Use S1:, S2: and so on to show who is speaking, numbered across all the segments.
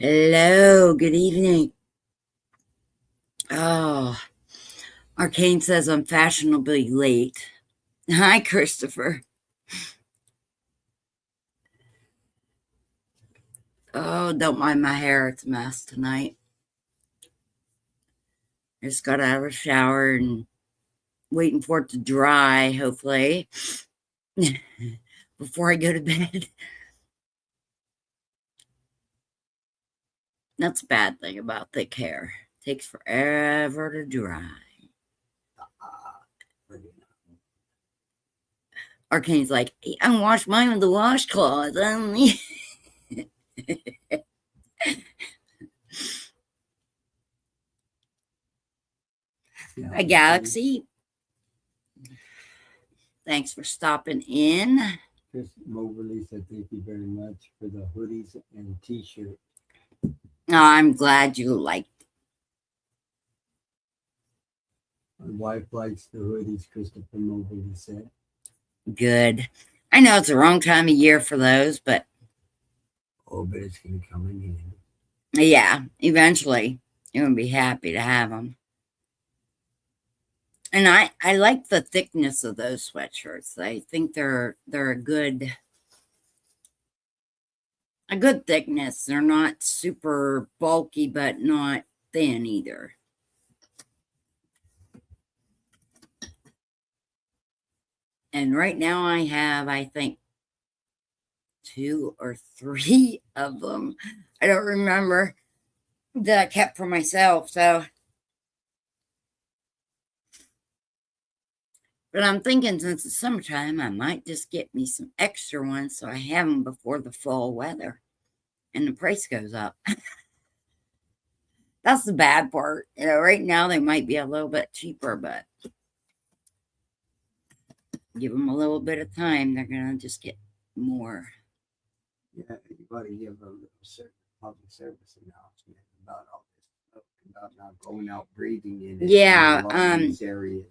S1: Hello, good evening. Oh, Arcane says I'm fashionably late. Hi, Christopher. Oh, don't mind my hair. It's a mess tonight. I just got out of a shower and waiting for it to dry, hopefully, before I go to bed. That's a bad thing about thick hair. It takes forever to dry. Arcane's like, I washed mine with the washcloth. Hi, Galaxy. Thanks for stopping in.
S2: Chris Moberly said thank you very much for the hoodies and t-shirt.
S1: Oh, I'm glad you liked it.
S2: My wife likes the hoodies, Christopher Moberly said.
S1: Good. I know it's the wrong time of year for those, but
S2: oh, but it's going to come in.
S1: Yeah, eventually you're going to be happy to have them. And I like the thickness of those sweatshirts. I think they're a good thickness. They're not super bulky, but not thin either. And right now I have, I think, 2 or 3 of them. I don't remember, that I kept for myself. So, but I'm thinking since it's summertime, I might just get me some extra ones so I have them before the fall weather and the price goes up. That's the bad part. Right now they might be a little bit cheaper, but give them a little bit of time, they're going to just get more.
S2: Yeah, you got to give a little public service announcement about all this stuff, about not going out breathing in it.
S1: Yeah,
S2: these areas.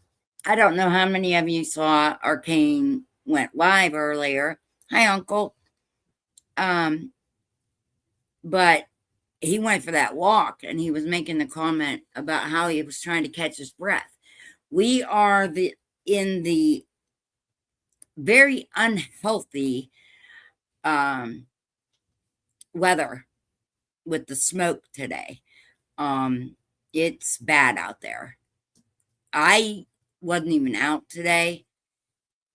S1: I don't know how many of you saw Arcane went live earlier. Hi, Uncle. But he went for that walk and he was making the comment about how he was trying to catch his breath. We are in the very unhealthy weather with the smoke today. It's bad out there. I wasn't even out today,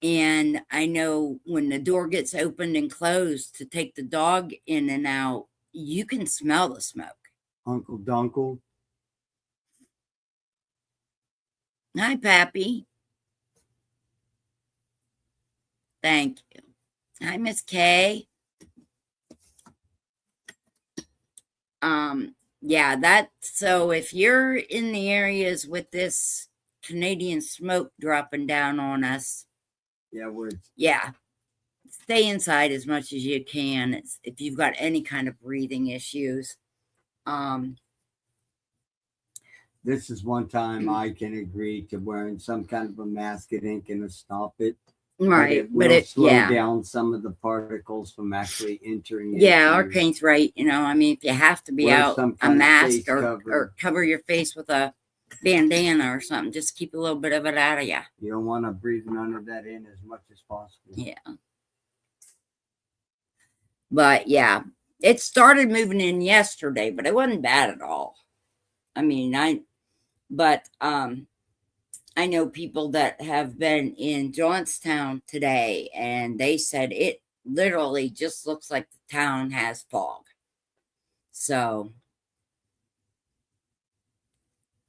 S1: and I know when the door gets opened and closed to take the dog in and out, you can smell the smoke.
S2: Uncle Dunkle.
S1: Hi, Pappy. Thank you. Hi, Miss Kay. Yeah, so if you're in the areas with this Canadian smoke dropping down on us, stay inside as much as you can. If you've got any kind of breathing issues.
S2: This is one time I can agree to wearing some kind of a mask. It ain't gonna stop it.
S1: Right,
S2: but it slow down some of the particles from actually entering.
S1: Yeah, Arcane's right. I mean, if you have to be out, a mask or cover your face with a bandana or something, just keep a little bit of it out of you.
S2: You don't want to breathe none of that in as much as possible.
S1: Yeah. But yeah, it started moving in yesterday, but it wasn't bad at all. I mean, I know people that have been in Johnstown today, and they said it literally just looks like the town has fog. So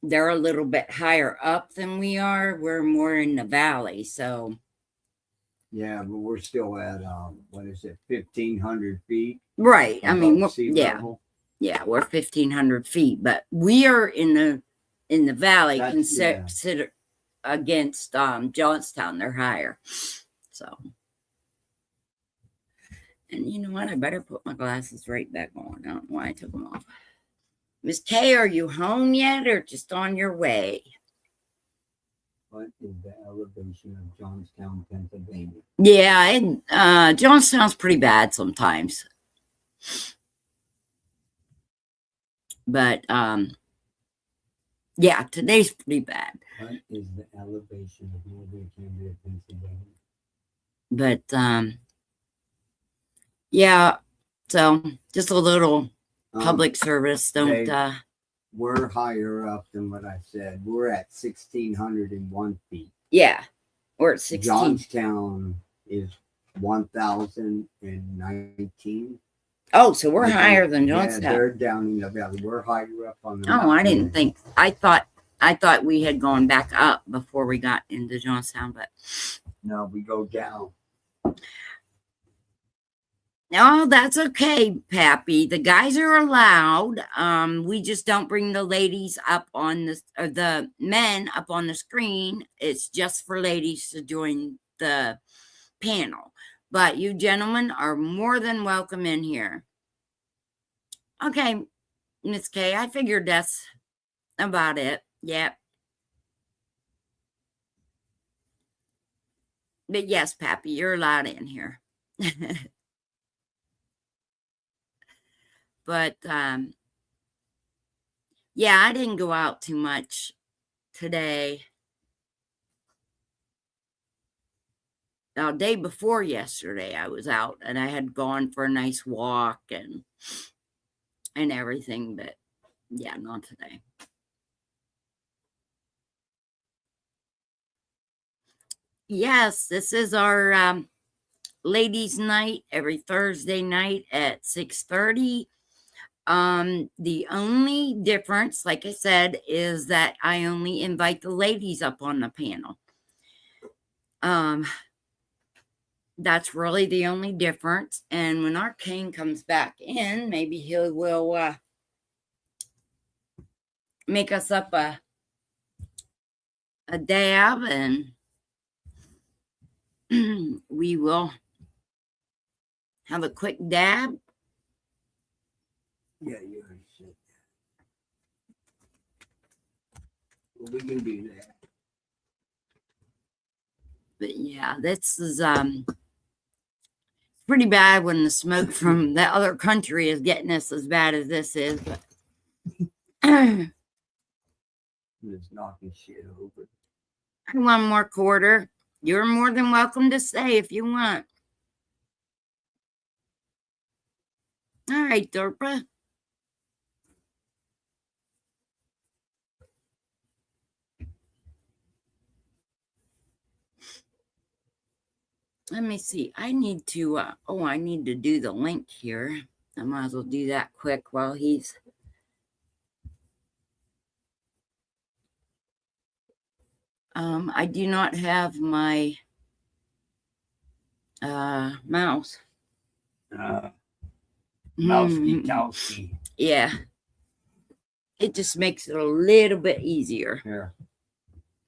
S1: they're a little bit higher up than we are. We're more in the valley, so.
S2: Yeah, but we're still at, 1,500 feet?
S1: Right. I mean, yeah, we're 1,500 feet, but we are in the valley, consider against Johnstown, they're higher. So, and you know what? I better put my glasses right back on. I don't know why I took them off. Miss Kay, are you home yet or just on your way?
S2: What is the elevation of Johnstown, Pennsylvania?
S1: Yeah, Johnstown's pretty bad sometimes. But yeah, today's pretty bad.
S2: What is the elevation of Northern Cambria, Pennsylvania?
S1: But yeah, so just a little public service. Don't
S2: Dave, we're higher up than what I said. We're at 1,601 feet.
S1: yeah, we're at 16.
S2: Johnstown is 1,019.
S1: Oh, so we're higher than Johnstown.
S2: Yeah, they're down in the valley. We're higher up on the
S1: Oh, I
S2: mountain.
S1: didn't think. I thought we had gone back up before we got into Johnstown, but
S2: No, we go down.
S1: no, that's okay, Pappy. The guys are allowed. We just don't bring the ladies up on the or the men up on the screen. It's just for ladies to join the panel. But you gentlemen are more than welcome in here. Okay, Miss Kay, I figured that's about it. Yep. But yes, Pappy, you're allowed in here. But yeah, I didn't go out too much today. Now, day before yesterday, I was out and I had gone for a nice walk and everything, but yeah, not today. Yes, this is our ladies' night every Thursday night at 6:30. The only difference, like I said, is that I only invite the ladies up on the panel. That's really the only difference. And when our king comes back in, maybe he will make us up a dab, and we will have a quick dab.
S2: Yeah, you already said that. Well, we can do that.
S1: But yeah, this is pretty bad when the smoke from the other country is getting us as bad as this is. But
S2: Just knocking shit over.
S1: one more quarter. You're more than welcome to stay if you want. All right, Dorpa. Let me see. I need to, I need to do the link here. I might as well do that quick while he's. I do not have my mouse.
S2: Mousey-tousey.
S1: Yeah. It just makes it a little bit easier.
S2: Here.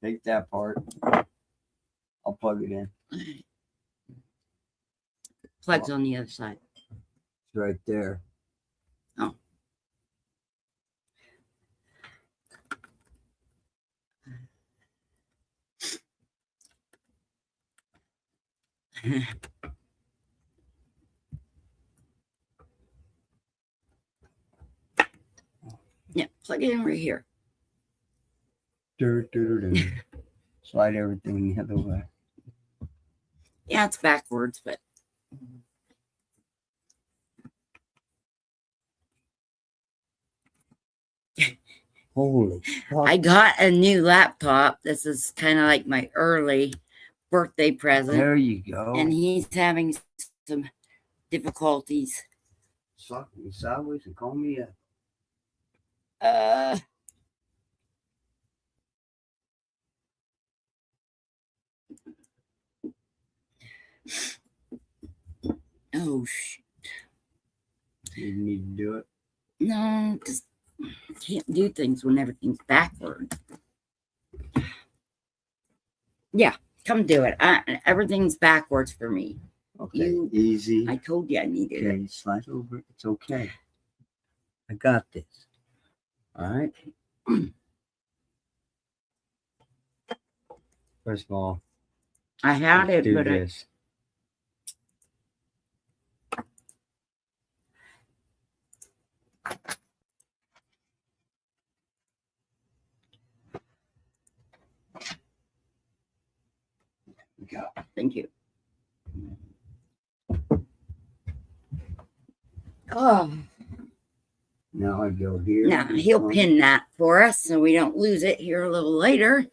S2: Take that part. I'll plug it in.
S1: Plug's on the other side.
S2: It's right there.
S1: Oh. Yeah, plug it in right here.
S2: Slide everything the other way.
S1: Yeah, it's backwards, but
S2: Holy fuck.
S1: I got a new laptop. This is kind of like my early birthday present.
S2: There you go.
S1: And he's having some difficulties.
S2: Suck me sideways and call me up.
S1: Oh, shit.
S2: You need to do it?
S1: No, just can't do things when everything's backward. Yeah, come do it. Everything's backwards for me.
S2: Okay, easy.
S1: I told you I needed
S2: Okay,
S1: it.
S2: slide over. It's okay. I got this. All right. First of all,
S1: I had it,
S2: do
S1: but
S2: this.
S1: Thank you. Oh,
S2: Now I go here.
S1: now he'll pin that for us so we don't lose it here a little later.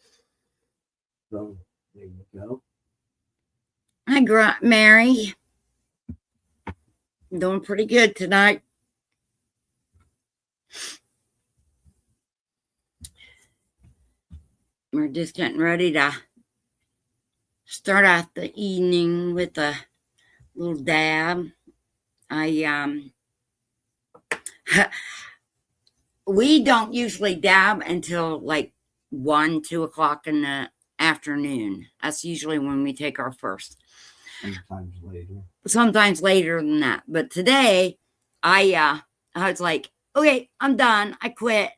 S2: So there you go.
S1: Hi, Mary. Doing pretty good tonight. We're just getting ready to start out the evening with a little dab. We don't usually dab until like 1, 2 o'clock in the afternoon. That's usually when we take our first.
S2: Sometimes later.
S1: Sometimes later than that. But today, I was like, okay, I'm done. I quit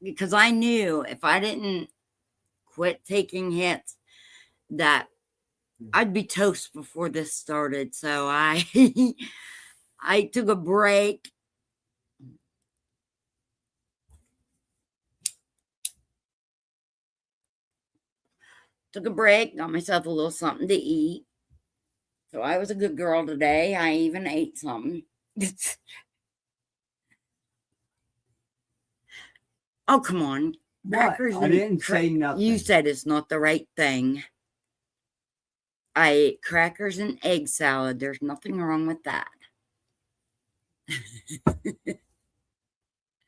S1: because I knew if I didn't quit taking hits, that I'd be toast before this started. So I I took a break. Took a break, got myself a little something to eat. So I was a good girl today. I even ate something. Oh, come on.
S2: What? I didn't say nothing.
S1: You said it's not the right thing. I ate crackers and egg salad. There's nothing wrong with that.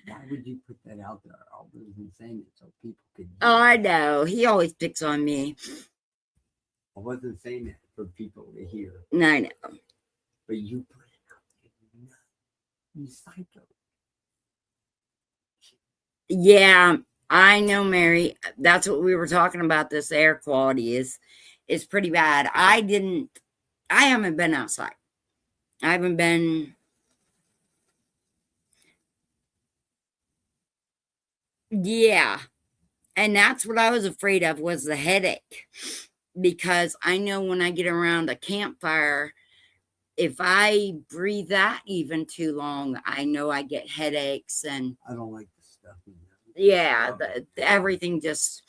S2: Why would you put that out there? I wasn't saying it so people could.
S1: Oh, I know. He always picks on me.
S2: I wasn't saying it for people to hear.
S1: I know.
S2: But you put it out there. You psycho.
S1: Yeah, I know, Mary. That's what we were talking about. This air quality is pretty bad. I haven't been outside. I haven't been. Yeah. And that's what I was afraid of, was the headache. Because I know when I get around a campfire, if I breathe that even too long, I know I get headaches. And
S2: I don't like the stuff.
S1: Yeah, everything just.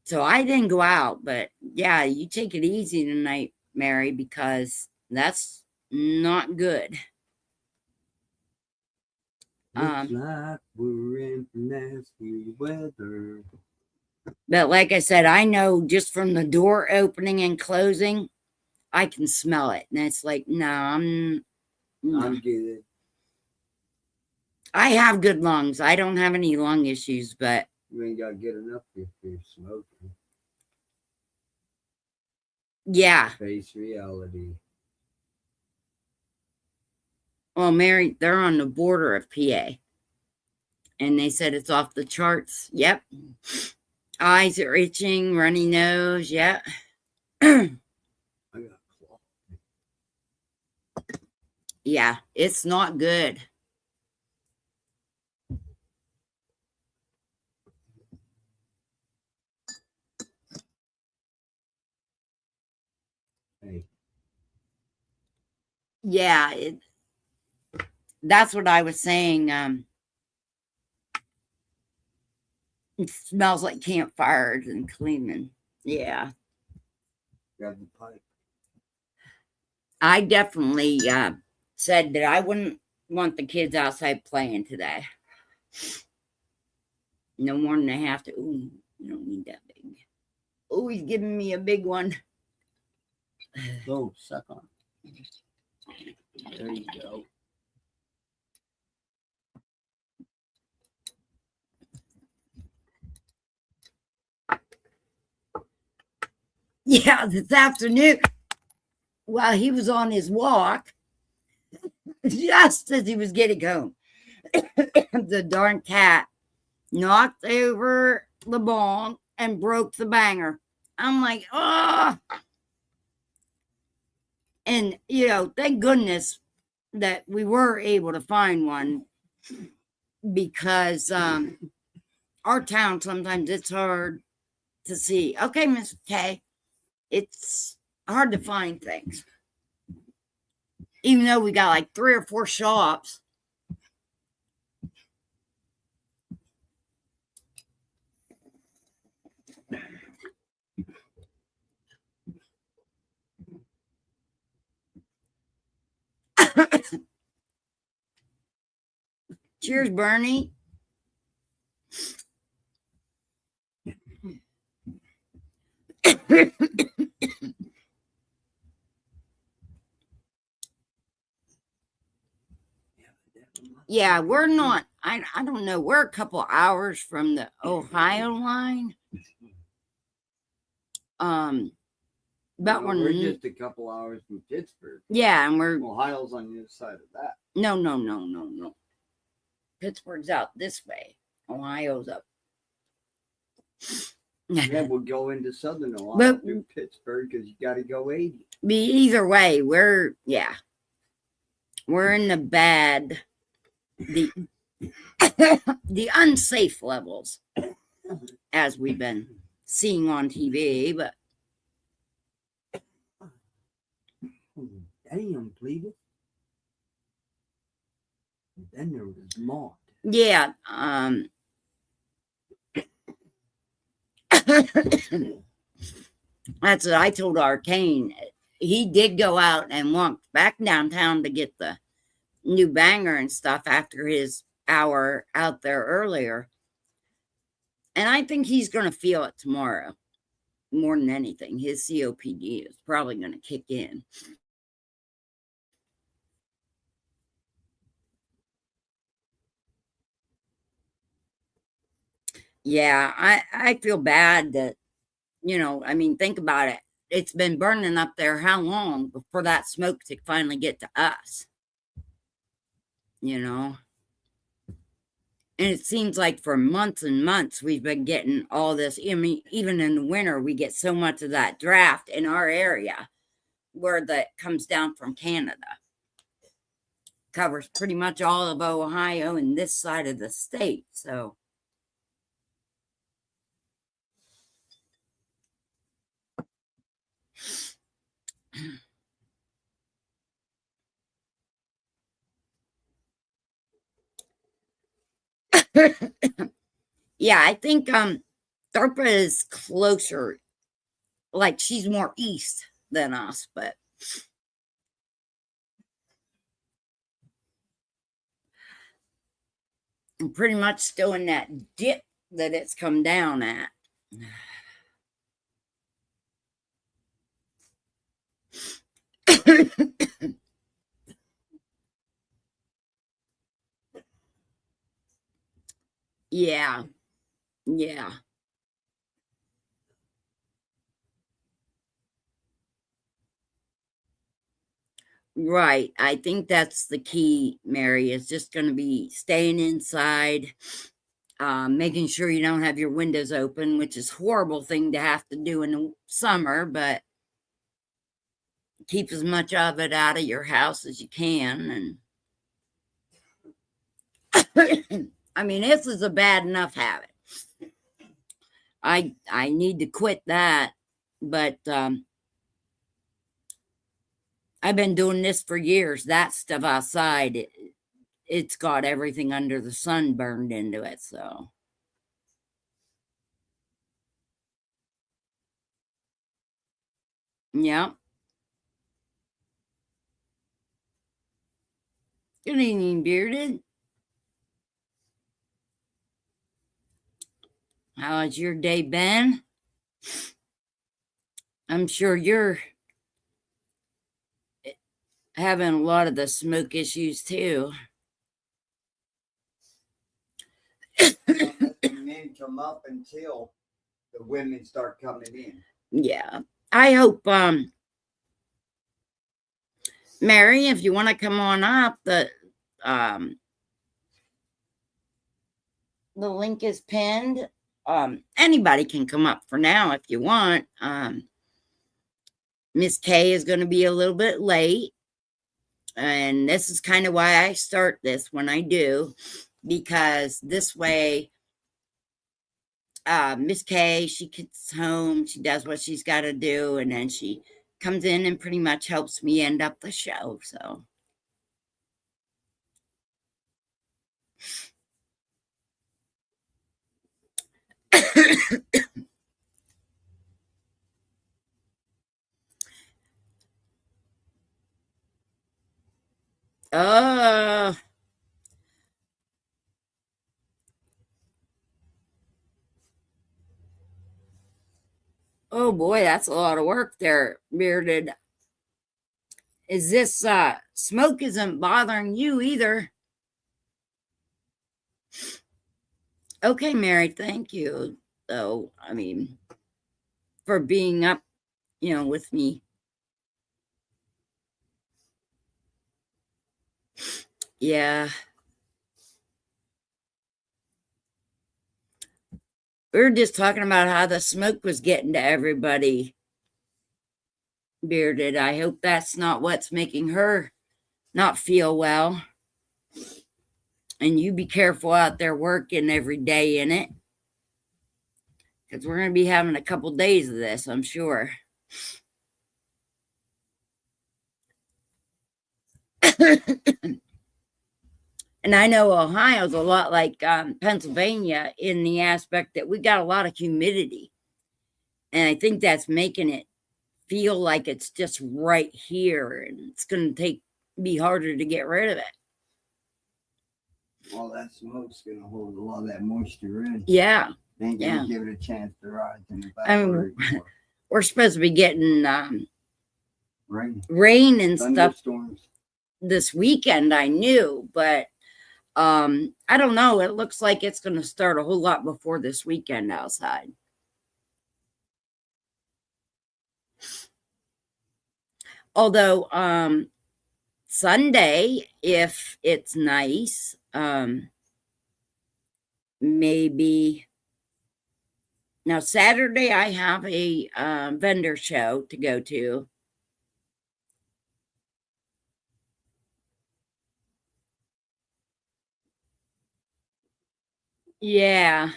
S1: So I didn't go out, but yeah, you take it easy tonight, Mary, because that's not good.
S2: Looks like we're in nasty weather.
S1: But like I said, I know just from the door opening and closing, I can smell it. And it's like, no, I'm
S2: good.
S1: I have good lungs. I don't have any lung issues, but
S2: you ain't got good enough if you're smoking.
S1: Yeah.
S2: Face reality.
S1: Well, Mary, they're on the border of PA. And they said it's off the charts. Yep. Eyes are itching, runny nose. Yep.
S2: I got claw.
S1: Yeah, it's not good.
S2: Hey.
S1: Yeah, that's what I was saying. It smells like campfires and cleaning. Yeah.
S2: Grab the pipe.
S1: I definitely said that I wouldn't want the kids outside playing today. No more than they have to. Ooh, you don't need that big. Oh, he's giving me a big one.
S2: Go, suck on. There you go.
S1: Yeah, this afternoon, while he was on his walk, just as he was getting home, the darn cat knocked over the bong and broke the banger. I'm like, oh. And, thank goodness that we were able to find one, because our town, sometimes it's hard to see. Okay, Miss K, it's hard to find things. Even though we got like 3 or 4 shops. Cheers, Bernie. Yeah, we're not, I don't know, we're a couple hours from the Ohio line. But
S2: we're just a couple hours from Pittsburgh.
S1: Yeah, and we're
S2: Ohio's on the other side of that.
S1: No. Pittsburgh's out this way. Ohio's up.
S2: Yeah, we'll go into southern Ohio through Pittsburgh because you got to go 80.
S1: Either way, we're in the bad, the unsafe levels, as we've been seeing on TV. But
S2: damn, Cleveland. Then there was Maude.
S1: Yeah, that's what I told Arcane. He did go out and walk back downtown to get the new banger and stuff after his hour out there earlier. And I think he's going to feel it tomorrow more than anything. His COPD is probably going to kick in. Yeah, I feel bad that, I mean, think about it. It's been burning up there how long before that smoke to finally get to us? And it seems like for months and months we've been getting all this. I mean, even in the winter, we get so much of that draft in our area where that comes down from Canada. Covers pretty much all of Ohio and this side of the state. So yeah, I think DARPA is closer, like she's more east than us, but I'm pretty much still in that dip that it's come down at. Yeah. Right. I think that's the key, Mary, is just going to be staying inside, making sure you don't have your windows open, which is a horrible thing to have to do in the summer, but keep as much of it out of your house as you can. And I mean, this is a bad enough habit. I need to quit that, but I've been doing this for years. That stuff outside, it's got everything under the sun burned into it. So yeah. Good evening, Bearded. How has your day been? I'm sure you're having a lot of the smoke issues too.
S2: The men come up until the women start coming in.
S1: Yeah. I hope, Mary, if you want to come on up, the link is pinned. Anybody can come up for now if you want. Miss K is going to be a little bit late. And this is kind of why I start this when I do, because this way, Miss K, she gets home, she does what she's got to do, and then she comes in and pretty much helps me end up the show. So Uh, oh boy, that's a lot of work there, Bearded. Is this smoke isn't bothering you either? Okay, Mary, thank you. So, I mean, for being up, with me. Yeah. We were just talking about how the smoke was getting to everybody, Bearded. I hope that's not what's making her not feel well. And you be careful out there working every day in it. Because we're going to be having a couple days of this, I'm sure. And I know Ohio's a lot like Pennsylvania in the aspect that we got a lot of humidity. And I think that's making it feel like it's just right here. And it's going to be harder to get rid of it.
S2: All that smoke's going to hold a lot of that moisture in.
S1: Yeah.
S2: Ain't going to give it a chance to rise in the back.
S1: I mean, we're supposed to be getting
S2: rain
S1: and stuff this weekend, I knew, but I don't know. It looks like it's going to start a whole lot before this weekend outside. Although Sunday, if it's nice, maybe. Now Saturday I have a vendor show to go to. Yeah.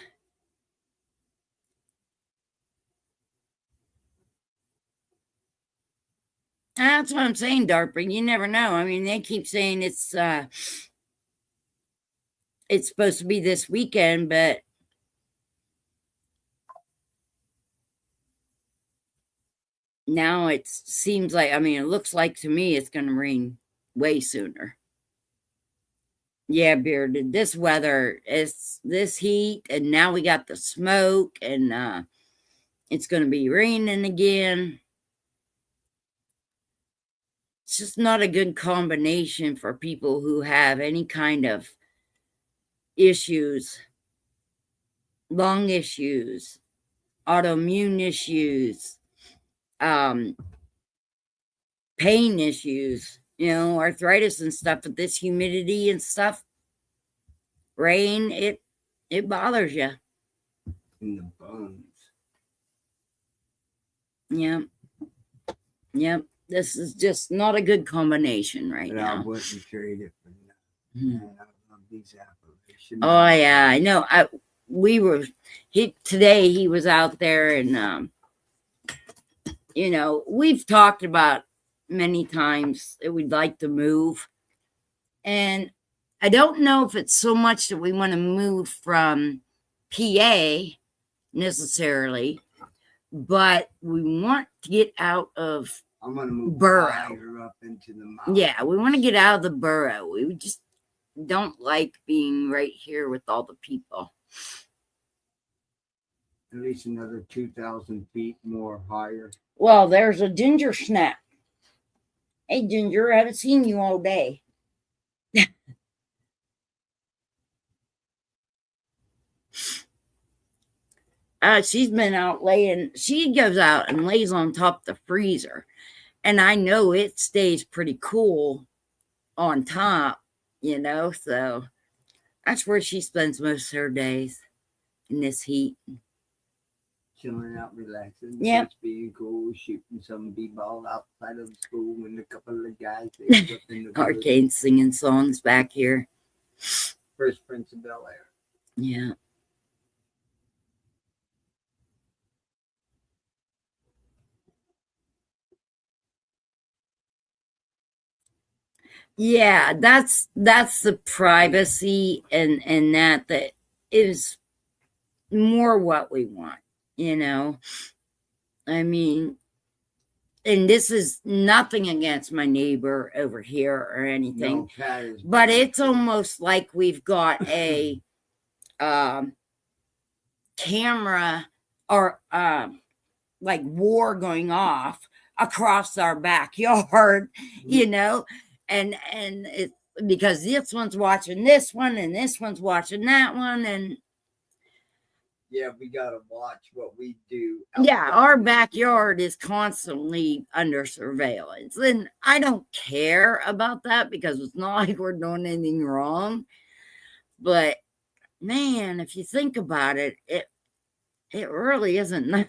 S1: That's what I'm saying, Dartbring. You never know. I mean, they keep saying it's supposed to be this weekend, but now it seems like, I mean, it looks like to me it's going to rain way sooner. Yeah, Bearded. This weather is this heat, and now we got the smoke, and it's going to be raining again. It's just not a good combination for people who have any kind of issues, lung issues, autoimmune issues, pain issues, arthritis and stuff. With this humidity and stuff, rain, it bothers you
S2: in the bones.
S1: Yep. This is just not a good combination right now.
S2: I wouldn't trade it for that. Man, I love these apples.
S1: Oh yeah, I know. Today he was out there, and we've talked about many times that we'd like to move, and I don't know if it's so much that we want to move from PA necessarily, but we want to get out of
S2: I'm gonna move
S1: borough
S2: up into the mountain.
S1: Yeah, we want to get out of the borough. We just don't like being right here with all the people.
S2: At least another 2,000 feet more higher.
S1: Well, there's a Ginger Snap. Hey, Ginger, I haven't seen you all day. She's been out laying. She goes out and lays on top of the freezer. And I know it stays pretty cool on top, so that's where she spends most of her days in this heat.
S2: Chilling out, relaxing.
S1: Yeah.
S2: Being cool, shooting some b-ball outside of the school when a couple of guys
S1: Arcane singing songs back here.
S2: First Prince of Bel-Air.
S1: Yeah. Yeah, that's the privacy and that is more what we want, I mean, and this is nothing against my neighbor over here or anything,
S2: No, Pat is
S1: but
S2: bad.
S1: it's almost like we've got a camera or like war going off across our backyard, you know, and it's because this one's watching this one and this one's watching that one, and
S2: Yeah, we gotta watch what we do.
S1: yeah, our
S2: outside.
S1: backyard is constantly under surveillance. And I don't care about that because it's not like we're doing anything wrong. But man, if you think about it, it really isn't nice.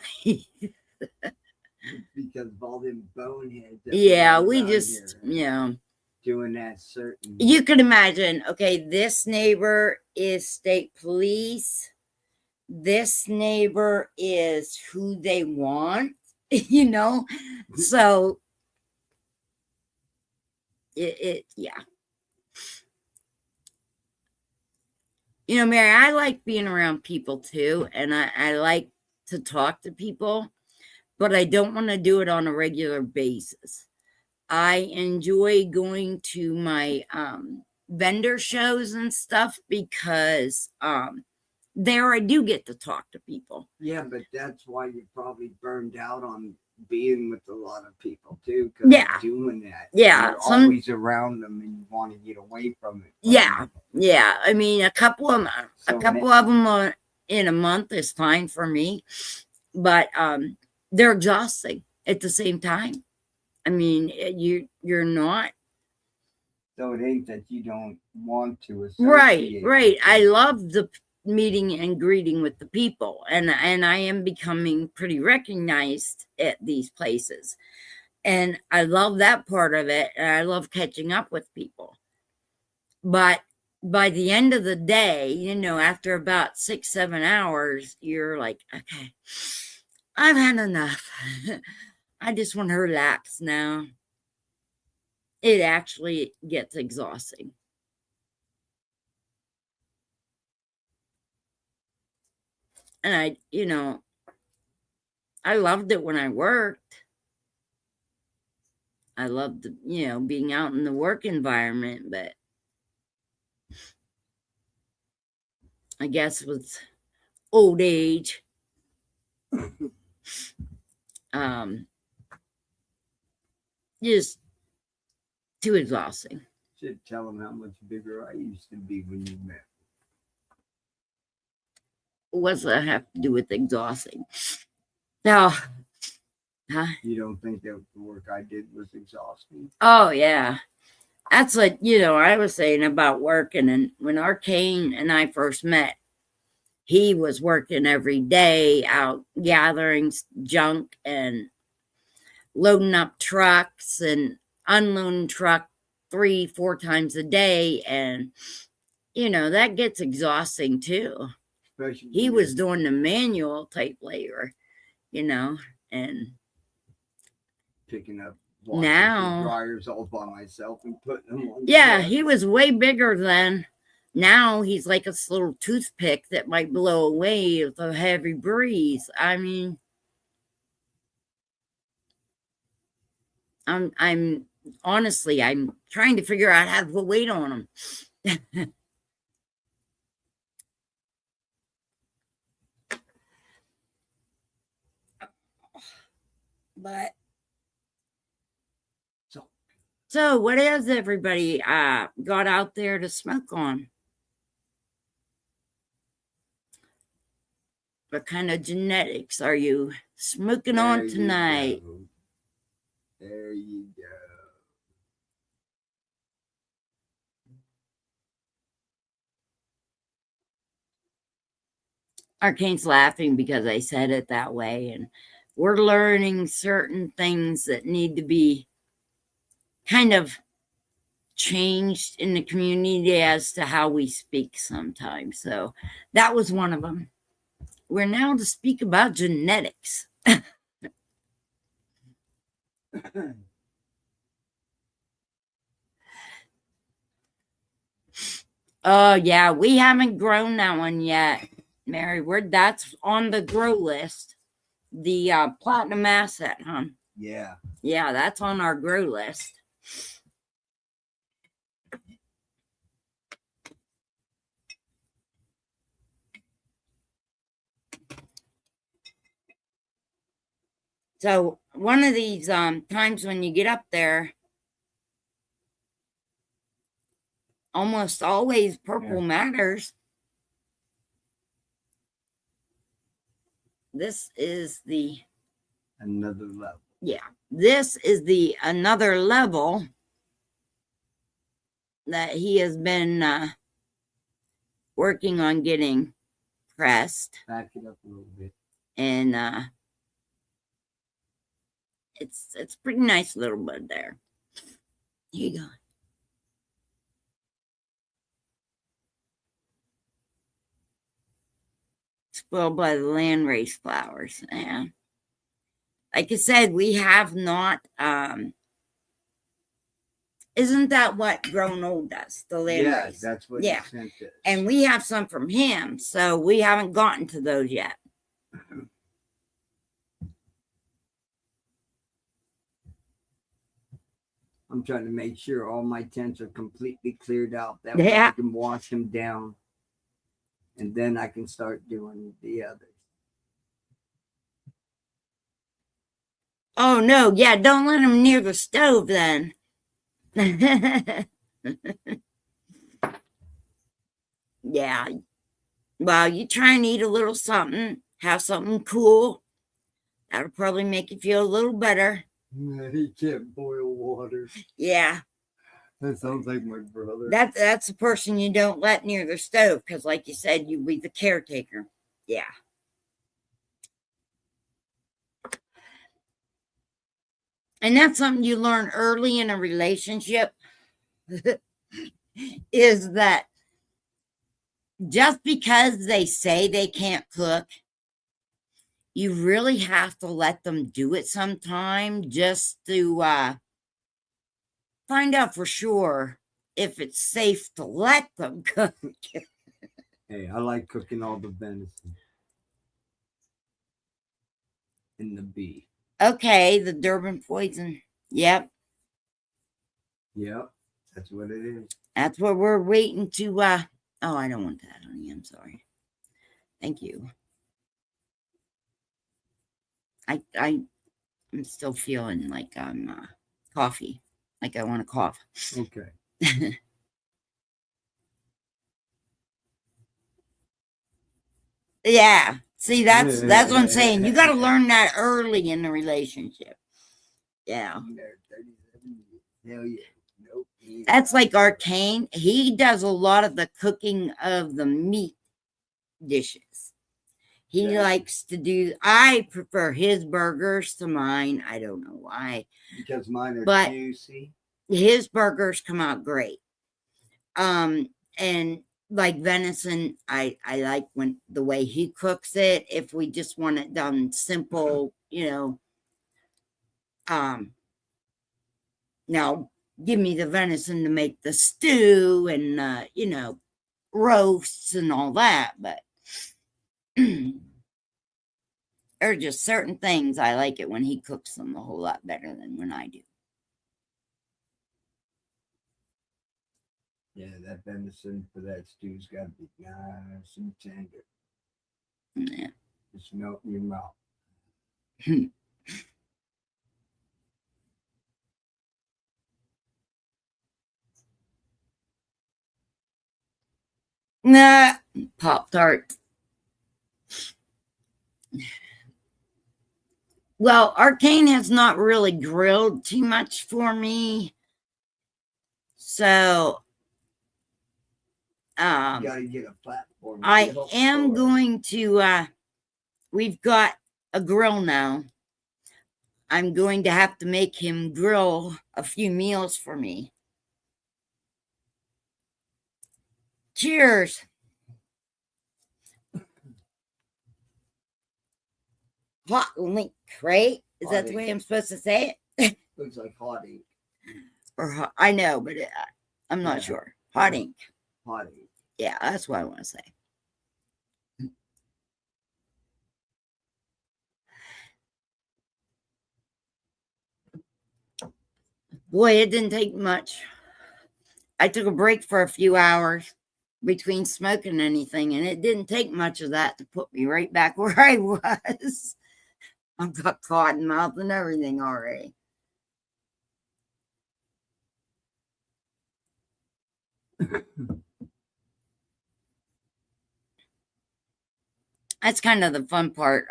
S2: Because of all them boneheads. that
S1: Yeah,
S2: run
S1: we
S2: around
S1: just,
S2: here
S1: yeah.
S2: doing that certain.
S1: You can imagine, okay, this neighbor is state police. This neighbor is who they want, you know? So yeah. You know, Mary, I like being around people too, and I like to talk to people, but I don't want to do it on a regular basis. I enjoy going to my vendor shows and stuff because there I do get to talk to people.
S2: Yeah, but that's why you're probably burned out on being with a lot of people too. 'Cause
S1: Yeah.
S2: doing that.
S1: Yeah,
S2: You're
S1: some-
S2: always around them and you want to get away from it.
S1: Yeah. Yeah, I mean, a couple of them in a month is fine for me, but they're exhausting at the same time. I mean, you're not
S2: So it ain't that you don't want to associate.
S1: right.
S2: with
S1: I
S2: them.
S1: love the meeting and greeting with the people, and I am becoming pretty recognized at these places, and I love that part of it, and I love catching up with people. But by the end of the day, you know, after about 6-7 hours, you're like, okay, I've had enough. I just want to relax now. It actually gets exhausting. And I loved it when I worked. I loved, being out in the work environment, but I guess with old age, just too exhausting.
S2: Should tell them how much bigger I used to be when you met.
S1: What's that have to do with exhausting? No. Huh?
S2: You don't think that the work I did was exhausting?
S1: Oh, yeah. That's what, I was saying about working. And when Arcane and I first met, he was working every day out gathering junk and loading up trucks and unloading truck 3-4 times a day. And, that gets exhausting too.
S2: Especially
S1: He was doing the manual type labor, and
S2: picking up
S1: now
S2: dryers all by myself and putting them on.
S1: Yeah, he was way bigger then. Now he's like a little toothpick that might blow away with a heavy breeze. I mean, I'm honestly, I'm trying to figure out how to put weight on him. But so what has everybody got out there to smoke on? What kind of genetics are you smoking on tonight?
S2: There you go.
S1: Arcane's laughing because I said it that way, and we're learning certain things that need to be kind of changed in the community as to how we speak sometimes. So that was one of them. We're now to speak about genetics. Oh, yeah, we haven't grown that one yet, Mary. That's on the grow list. The platinum asset, huh?
S2: Yeah.
S1: Yeah, that's on our grow list. So one of these times when you get up there, almost always purple matters. This is the
S2: Another level.
S1: yeah. This is the another level that he has been working on getting pressed,
S2: Back it up a little bit.
S1: and it's pretty nice little bud there. Here you go. Spoiled by the landrace flowers. Yeah. Like I said, we have not isn't that what Grown Old does? The landrace.
S2: Yeah, that's what
S1: Yeah.
S2: he sent us.
S1: And we have some from him, so we haven't gotten to those yet.
S2: I'm trying to make sure all my tents are completely cleared out. That way
S1: Yeah.
S2: I can wash them down. And then I can start doing the others.
S1: Oh no, yeah, don't let them near the stove then. Yeah. Well, you try and eat a little something, have something cool. That'll probably make you feel a little better.
S2: He can't boil water.
S1: Yeah.
S2: That sounds like my brother.
S1: That's the person you don't let near the stove, because like you said, you be the caretaker. Yeah. And that's something you learn early in a relationship is that just because they say they can't cook, you really have to let them do it sometime just to find out for sure if it's safe to let them cook.
S2: Hey, I like cooking all the venison and the beef.
S1: Okay, the Durban poison. Yep.
S2: Yep, that's what it is.
S1: That's what we're waiting to oh, I don't want that, honey. I'm sorry. Thank you. I'm still feeling like I'm coffee. Like I want to cough.
S2: Okay.
S1: Yeah. See, that's what I'm saying. You got to learn that early in the relationship. Yeah.
S2: Hell yeah. Nope.
S1: That's like Arcane. He does a lot of the cooking of the meat dishes. He likes to do, I prefer his burgers to mine. I don't know why.
S2: Because mine are
S1: But
S2: juicy.
S1: his burgers come out great. And like venison, I like when the way he cooks it. If we just want it done simple, now give me the venison to make the stew and roasts and all that. But there are just certain things I like it when he cooks them a whole lot better than when I do.
S2: Yeah, that venison for that stew's got to be nice and tender.
S1: Yeah.
S2: Just melt in your mouth.
S1: Nah, Pop-Tart. Well, Arcane has not really grilled too much for me. So,
S2: You gotta get a platform.
S1: I am going to, we've got a grill now. I'm going to have to make him grill a few meals for me. Cheers. Hot link, right? Is that the way I'm supposed to say it?
S2: Looks like hot ink.
S1: Or hot, I know, but I'm not sure. Hot ink.
S2: Hot ink.
S1: Yeah, that's what I want to say. Boy, it didn't take much. I took a break for a few hours between smoking anything, and it didn't take much of that to put me right back where I was. I've got cotton mouth and everything already. That's kind of the fun part.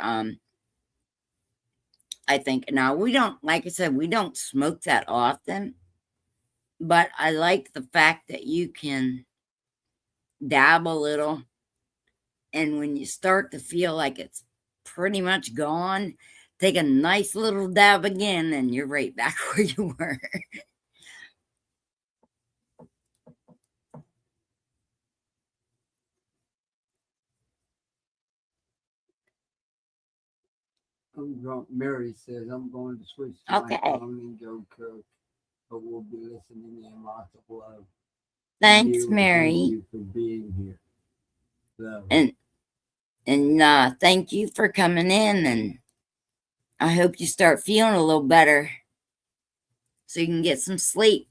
S1: I think now we don't, like I said, we don't smoke that often, but I like the fact that you can dab a little, and when you start to feel like it's pretty much gone, take a nice little dab again, and you're right back where you were.
S2: Mary says I'm going to switch to my
S1: Okay.
S2: phone and go cook, but we'll be listening in. Lots of love.
S1: Thanks,
S2: You, and
S1: Mary.
S2: Thank you for being here. Love.
S1: And thank you for coming in, and I hope you start feeling a little better so you can get some sleep.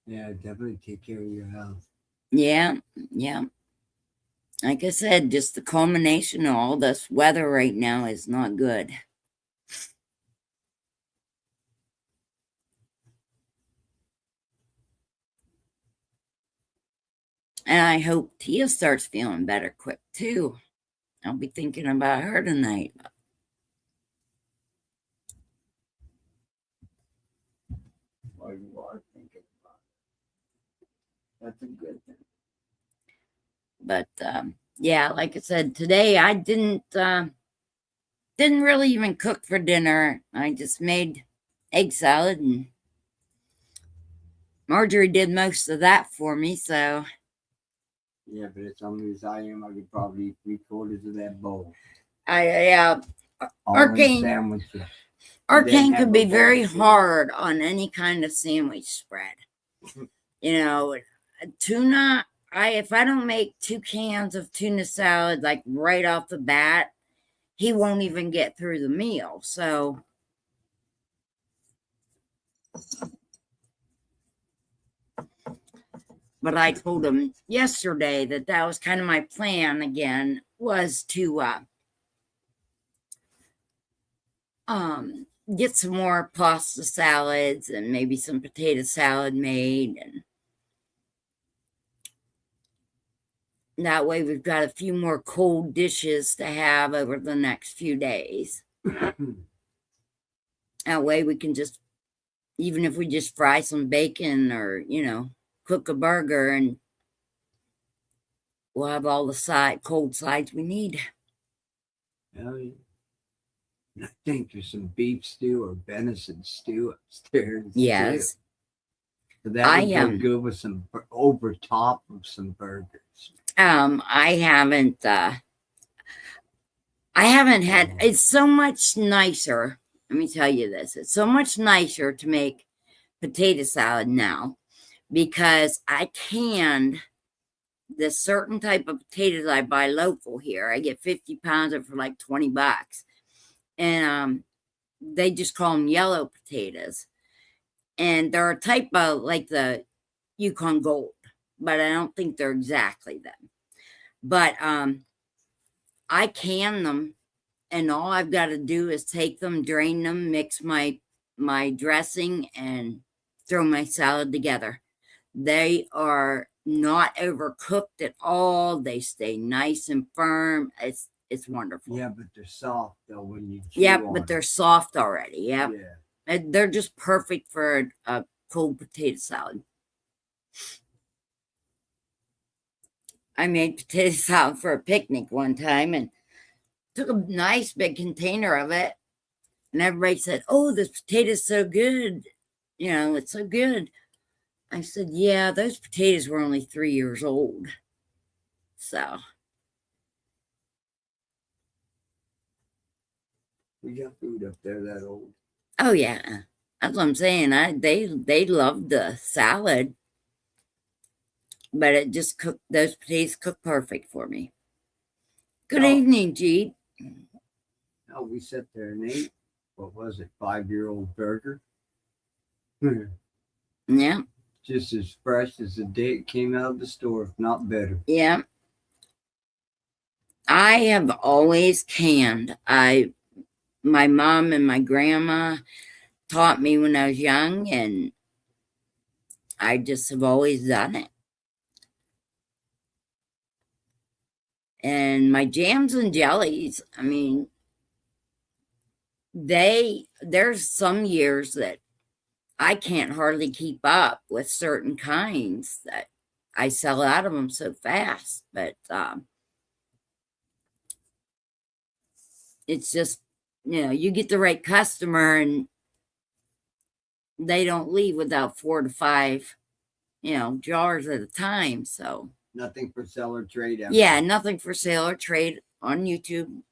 S2: Yeah, definitely take care of your health.
S1: Yeah. Like I said, just the culmination of all this weather right now is not good. And I hope Tia starts feeling better quick too. I'll be thinking about her tonight.
S2: Well, you are thinking about it. That's a good thing.
S1: But yeah, like I said, today I didn't really even cook for dinner. I just made egg salad, and Marjorie did most of that for me. So
S2: Yeah, but as hungry as I am, I could probably eat 3/4 of that bowl. All
S1: Arcane-
S2: in sandwiches.
S1: Arcane could be
S2: have a
S1: very
S2: bowl, too.
S1: hard on any kind of sandwich spread. You know, tuna. If I don't make 2 cans of tuna salad like right off the bat, he won't even get through the meal. So but I told him yesterday that was kind of my plan again, was to get some more pasta salads and maybe some potato salad made, and that way we've got a few more cold dishes to have over the next few days. That way we can just, even if we just fry some bacon or, cook a burger, and we'll have all the cold sides we need.
S2: Hell yeah. And I think there's some beef stew or venison stew upstairs.
S1: Yes.
S2: Too. So that would go good with some over top of some burgers.
S1: I haven't had, it's so much nicer. Let me tell you this. It's so much nicer to make potato salad now because I canned this certain type of potatoes I buy local here. I get 50 pounds of for like $20. And they just call them yellow potatoes. And they're a type of like the Yukon Gold, but I don't think they're exactly them. But I can them, and all I've got to do is take them, drain them, mix my dressing, and throw my salad together. They are not overcooked at all. They stay nice and firm. It's wonderful.
S2: Yeah, but they're soft though when you chew
S1: Yep,
S2: on
S1: but they're soft already. Yep.
S2: Yeah.
S1: They're just perfect for a cold potato salad. I made potato salad for a picnic one time and took a nice big container of it. And everybody said, "Oh, this potato's so good. It's so good." I said, "Yeah, those potatoes were only 3 years old." So.
S2: We got food up there that old.
S1: Oh, yeah. That's what I'm saying. They loved the salad. But it just cooked, those potatoes cooked perfect for me. Good evening, Jeep.
S2: Oh, we sat there and ate, what was it, 5-year-old burger?
S1: Yeah.
S2: Just as fresh as the day it came out of the store, if not better.
S1: Yeah. I have always canned. My mom and my grandma taught me when I was young, and I just have always done it. And my jams and jellies, I mean, there's some years that I can't hardly keep up with certain kinds that I sell out of them so fast. But it's just, you get the right customer and they don't leave without 4 to 5, jars at a time. So
S2: Nothing for sale or trade.
S1: yeah, nothing for sale or trade on YouTube.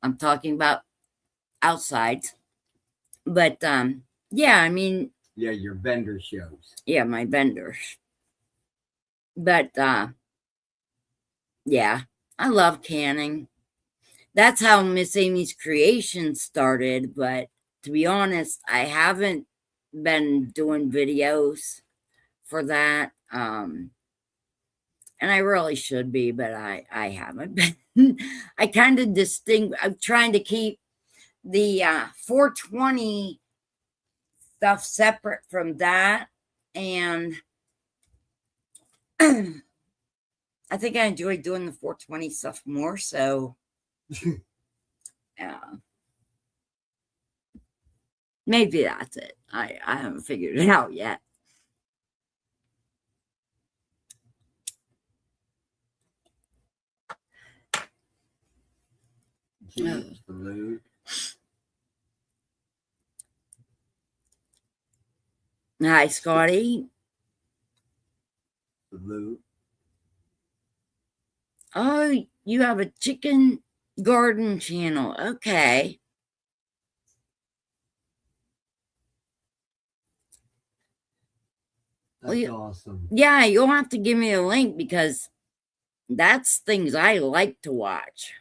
S1: I'm talking about outside. But yeah, I mean,
S2: Yeah, your vendor shows.
S1: yeah, my vendors. But yeah, I love canning. That's how Miss Amy's Creation started. But to be honest, I haven't been doing videos for that. And I really should be, but I haven't been. I kind of I'm trying to keep the 420 stuff separate from that. And I think I enjoy doing the 420 stuff more. So maybe that's it. I haven't figured it out yet.
S2: James Blue.
S1: Hi, Scotty.
S2: Blue.
S1: Oh, you have a chicken garden channel. Okay.
S2: That's awesome.
S1: Yeah, you'll have to give me a link because that's things I like to watch.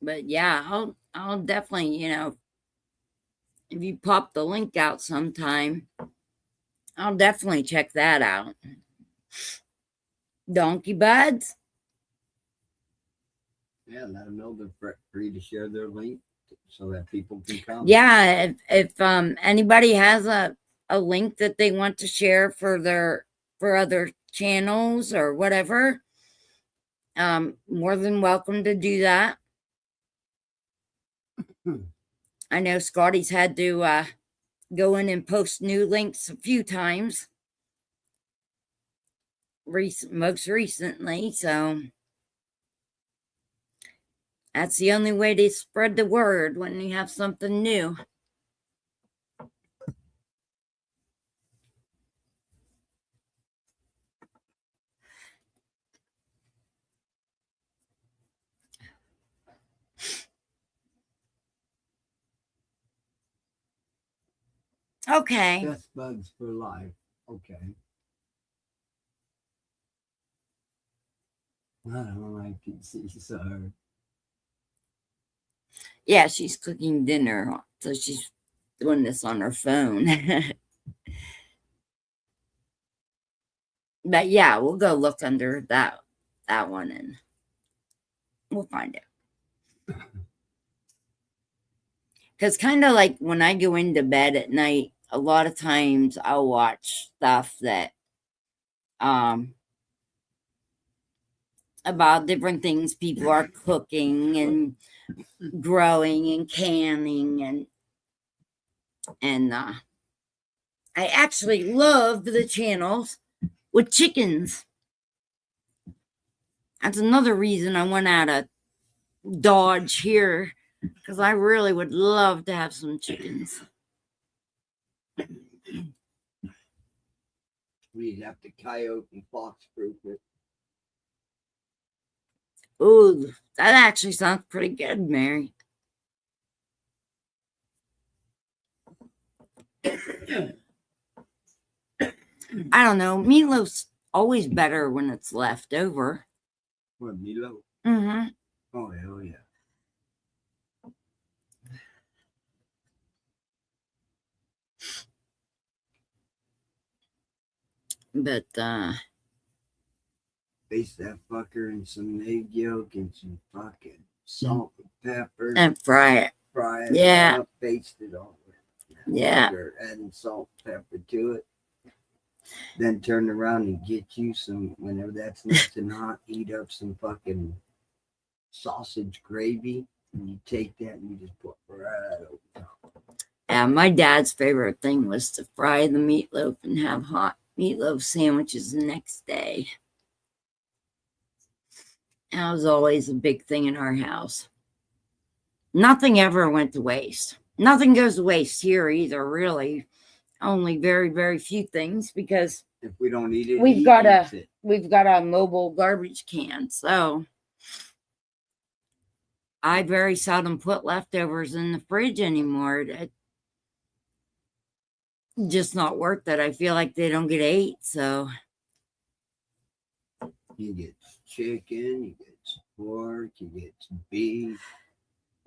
S1: But yeah, I'll definitely, if you pop the link out sometime, I'll definitely check that out. Donkey Buds?
S2: Yeah, let them know they're free to share their link so that people can come.
S1: Yeah, if anybody has a link that they want to share for other channels or whatever, more than welcome to do that. I know Scotty's had to go in and post new links a few times most recently, so that's the only way to spread the word when you have something new. Okay.
S2: Best buds for life. Okay. I don't like PC, so.
S1: Yeah, she's cooking dinner, so she's doing this on her phone. But yeah, we'll go look under that one and we'll find it. Because kind of like when I go into bed at night, a lot of times I'll watch stuff that about different things people are cooking and growing and canning and I actually love the channels with chickens. That's another reason I went out of Dodge here, because I really would love to have some chickens.
S2: We'd have to coyote and fox proof it.
S1: Ooh, that actually sounds pretty good, Mary. I don't know. Meatloaf's always better when it's left over.
S2: What, meatloaf?
S1: Mm-hmm.
S2: Oh, hell yeah.
S1: But
S2: Baste that fucker in some egg yolk and some fucking salt and pepper.
S1: and fry it.
S2: Fry it
S1: Yeah.
S2: up, baste it all with
S1: Yeah.
S2: sugar, adding salt and pepper to it. Then turn around and get you some, whenever that's nice and hot, heat up some fucking sausage gravy. And you take that and you just put right over top.
S1: Yeah, my dad's favorite thing was to fry the meatloaf and have hot meatloaf sandwiches the next day. That was always a big thing in our house. Nothing ever went to waste. Nothing goes to waste here either, really. Only very, very few things, because
S2: If we don't eat it,
S1: we've
S2: he
S1: got
S2: eats it.
S1: we've got a mobile garbage can, so I very seldom put leftovers in the fridge anymore. It's just not worth it. I feel like they don't get ate, so
S2: You get chicken, you get pork, you get beef.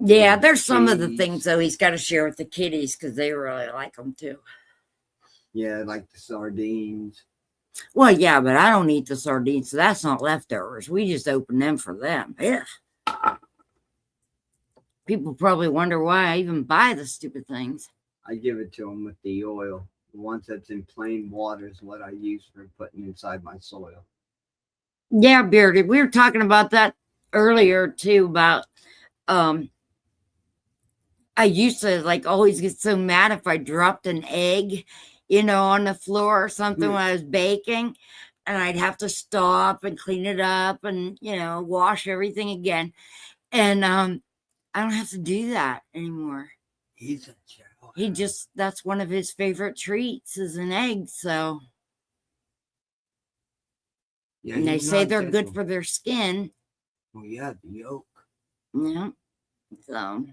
S1: yeah, there's some of the
S2: cheese.
S1: things though he's got to share with the kiddies because they really like them too.
S2: Yeah, like the sardines.
S1: Well, yeah, but I don't eat the sardines, so that's not leftovers. We just open them for them. Yeah. People probably wonder why I even buy the stupid things.
S2: I give it to them with the oil. The ones that's in plain water is what I use for putting inside my soil.
S1: Yeah, Bearded. We were talking about that earlier too, about I used to like always get so mad if I dropped an egg, on the floor or something when I was baking, and I'd have to stop and clean it up and, wash everything again. And I don't have to do that anymore.
S2: He's a child.
S1: That's one of his favorite treats is an egg. So,
S2: Yeah,
S1: and they
S2: he's
S1: say
S2: not
S1: they're good
S2: gentle.
S1: for their skin.
S2: Oh yeah, the yolk.
S1: Yeah. So,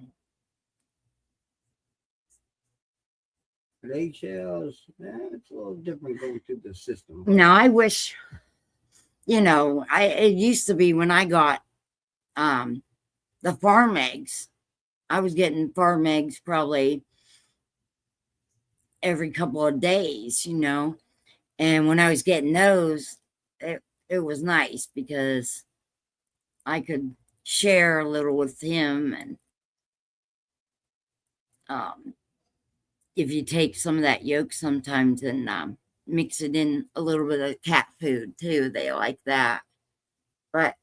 S2: But eggshells, it's a little different going through the system.
S1: now I wish, it used to be when I got the farm eggs. I was getting farm eggs probably every couple of days, and when I was getting those, it was nice because I could share a little with him. And if you take some of that yolk sometimes and mix it in a little bit of cat food too, they like that. But,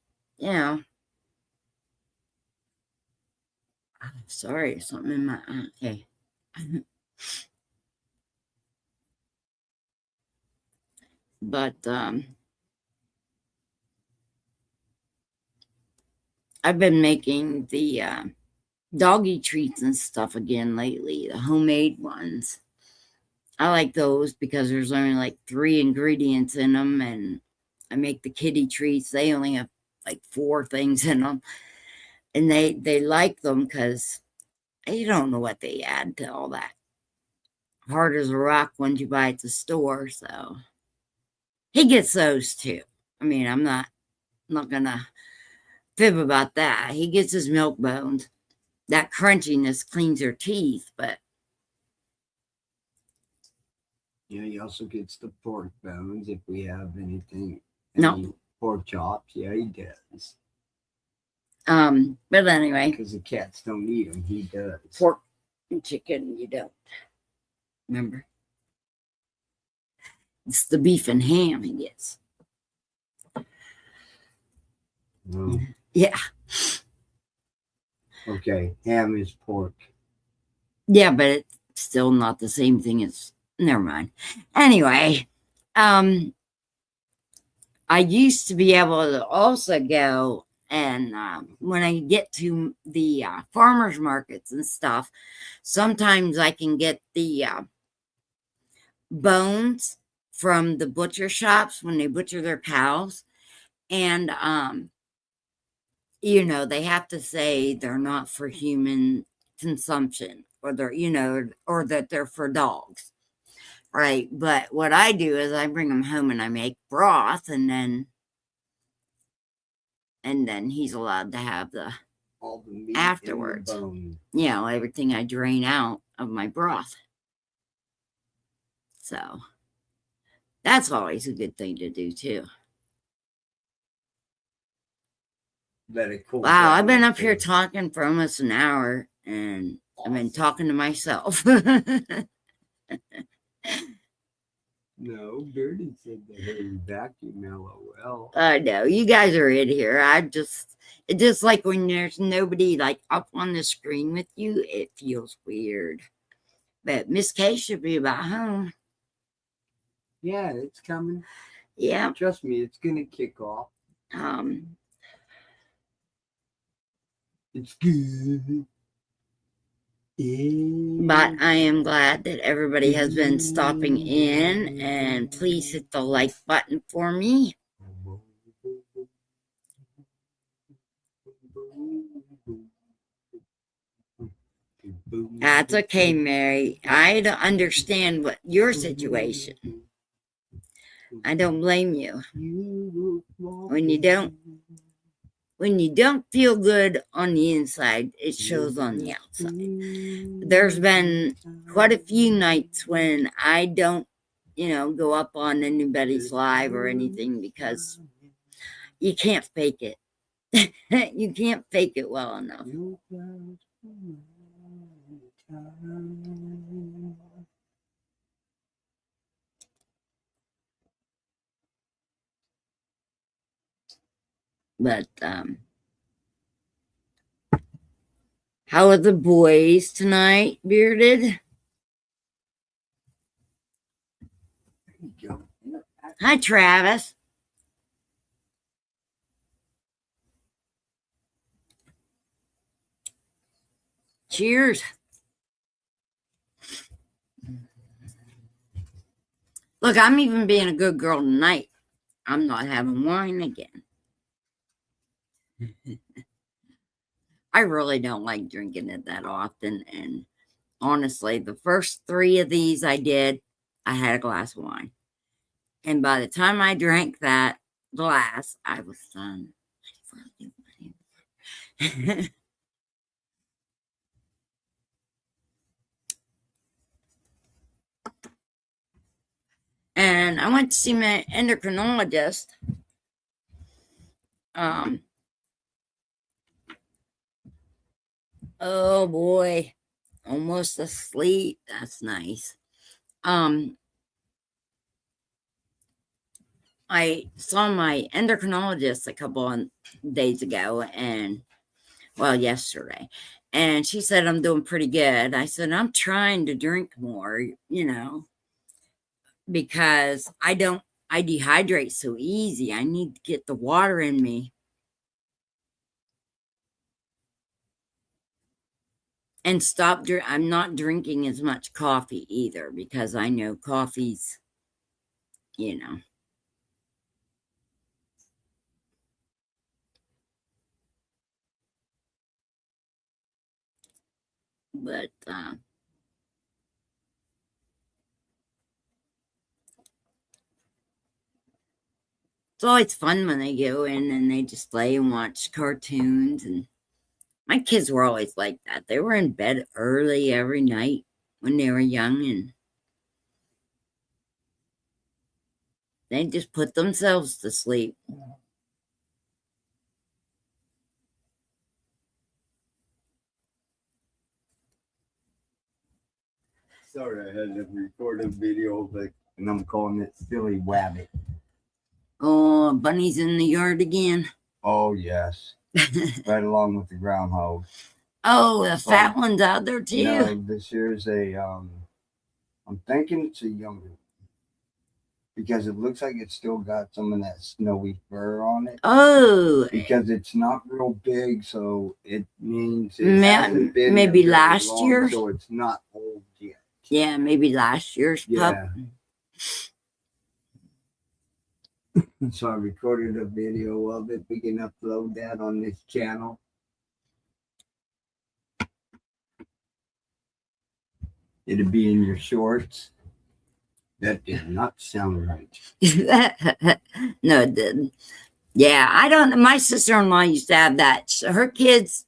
S1: sorry, something in my eye. Okay. But I've been making the doggy treats and stuff again lately, the homemade ones. I like those because there's only like 3 ingredients in them, and I make the kitty treats. They only have like 4 things in them, and they like them because you don't know what they add to all that hard as a rock ones you buy at the store. So he gets those too. I mean, I'm not gonna fib about that. He gets his milk bones. That crunchiness cleans your teeth, but
S2: Yeah, he also gets the pork bones if we have anything.
S1: No.
S2: Any pork chops. Yeah, he does.
S1: but anyway,
S2: Because the cats don't eat them, he does.
S1: pork and chicken you don't. Remember? It's the beef and ham he gets.
S2: No.
S1: Yeah.
S2: Okay, ham is pork.
S1: Yeah, but it's still not the same thing as, never mind. Anyway, I used to be able to also go and when I get to the farmers markets and stuff, sometimes I can get the bones from the butcher shops when they butcher their cows. And, they have to say they're not for human consumption, or they're, or that they're for dogs. Right. But what I do is I bring him home and I make broth, and then he's allowed to have the
S2: All the meat
S1: afterwards.
S2: and the bone.
S1: Everything I drain out of my broth. So that's always a good thing to do too.
S2: Let it cool
S1: Wow,
S2: down
S1: I've been up
S2: too.
S1: here talking for almost an hour, and I've been talking to myself.
S2: No, Birdie said they heard him vacuum, LOL.
S1: I know you guys are in here. It's just like when there's nobody like up on the screen with you, it feels weird. But Miss K should be about home.
S2: Yeah, it's coming.
S1: Yeah.
S2: Trust me, it's gonna kick off. It's good.
S1: But I am glad that everybody has been stopping in, and please hit the like button for me. That's okay, Mary. I understand what your situation. I don't blame you. When you don't feel good on the inside, it shows on the outside. There's been quite a few nights when I don't, go up on anybody's live or anything because you can't fake it. You can't fake it well enough. But how are the boys tonight, Bearded? Hi, Travis. Cheers. Look, I'm even being a good girl tonight. I'm not having wine again. I really don't like drinking it that often. And honestly, the first 3 of these I did, I had a glass of wine. And by the time I drank that glass, I was done. And I went to see my endocrinologist. Oh boy, almost asleep. That's nice. I saw my endocrinologist a couple of days ago, yesterday, and she said I'm doing pretty good. I said I'm trying to drink more, because I dehydrate so easy. I need to get the water in me. And I'm not drinking as much coffee either, because I know coffee's, but it's always fun when they go in and they just lay and watch cartoons. And my kids were always like that. They were in bed early every night when they were young, and they just put themselves to sleep.
S2: Sorry, I had to record a video, and I'm calling it Silly Wabbit.
S1: Oh, Bunny's in the yard again.
S2: Oh, yes. Right along with the groundhog.
S1: Oh, the fat one's out there too.
S2: No, this year's I'm thinking it's a younger one, because it looks like it's still got some of that snowy fur on it.
S1: Oh.
S2: Because it's not real big, so it means it
S1: hasn't been maybe last year.
S2: So it's not old yet.
S1: Yeah, maybe last year's pup.
S2: So I recorded a video of it. We can upload that on this channel. It'll be in your shorts. That did not sound right.
S1: No, it didn't. Yeah, I don't. My sister-in-law used to have that. Her kids,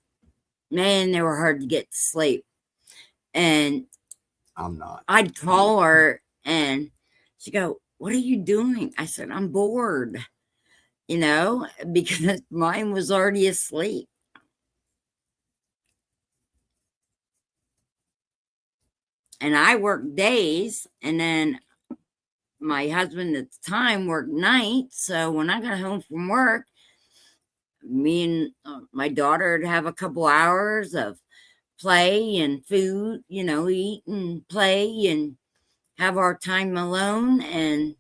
S1: man, they were hard to get to sleep. And
S2: I'm not.
S1: I'd call her and she'd go, "What are you doing?" I said, "I'm bored," because mine was already asleep. And I worked days, and then my husband at the time worked nights. So when I got home from work, me and my daughter would have a couple hours of play and food, eat and play and have our time alone. And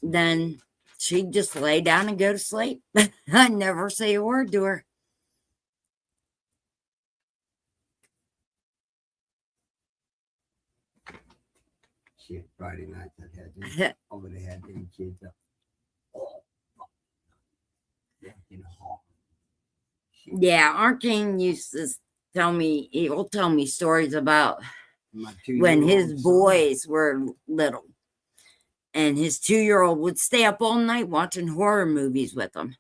S1: then she'd just lay down and go to sleep. I never say a word to her.
S2: Shit, Friday night that had them. They had them kids up. Oh,
S1: yeah, our king used to he'll tell me stories about when his boys were little. And his 2-year-old would stay up all night watching horror movies with him.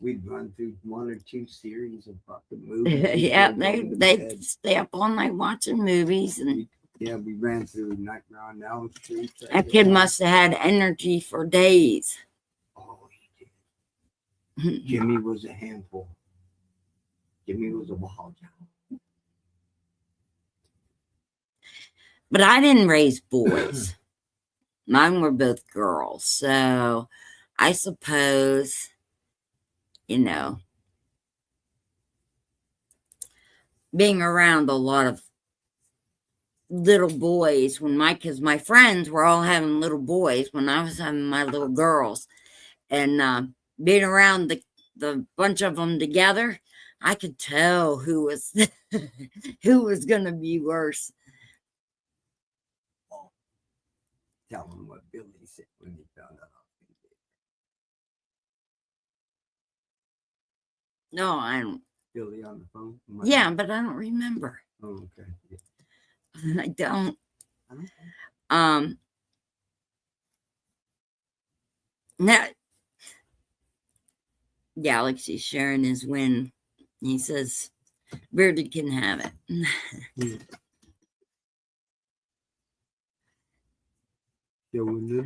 S2: We'd run through 1 or 2 series of fucking movies.
S1: Yeah, they'd stay up all night watching movies. And
S2: yeah, we ran through Nightmare on Elm Street.
S1: That kid must have had energy for days.
S2: Oh, he did. Jimmy was a handful. Jimmy was a ball job.
S1: But I didn't raise boys. Mine were both girls. So I suppose, being around a lot of little boys because my friends were all having little boys when I was having my little girls, and being around the bunch of them together, I could tell who was who was going to be worse.
S2: Tell them what Billy said when he found out.
S1: No, I don't.
S2: Billy on the phone?
S1: Yeah, but I don't remember.
S2: Oh, okay.
S1: Yeah. I don't. Now, Galaxy's sharing his win. He says, Bearded can have it.
S2: Showing the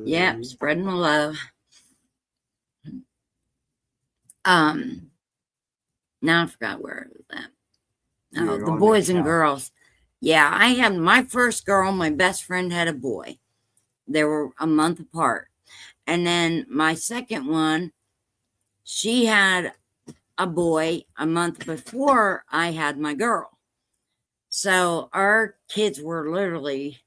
S2: love.
S1: Yep, spreading the love. Now I forgot where it was at. Oh, the boys and girls. Yeah, I had my first girl, my best friend had a boy. They were a month apart. And then my second one, she had a boy a month before I had my girl. So our kids were literally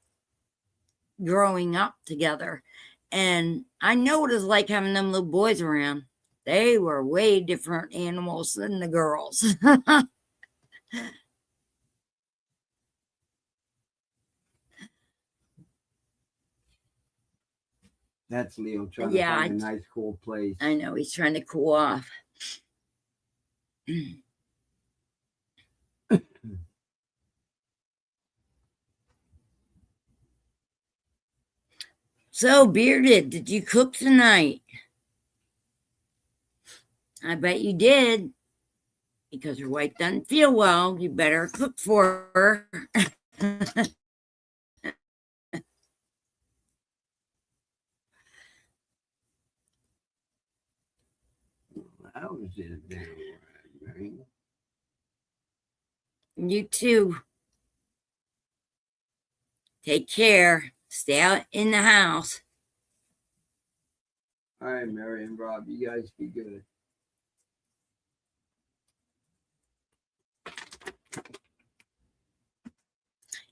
S1: growing up together. And I know what it's like having them little boys around. They were way different animals than the girls.
S2: That's Leo trying to find a nice, cool place.
S1: I know, he's trying to cool off. So, Bearded, did you cook tonight? I bet you did. Because your wife doesn't feel well, you better cook for her.
S2: How was it there, right?
S1: You too. Take care. Stay out in the house.
S2: All right, Mary and Rob, you guys be good.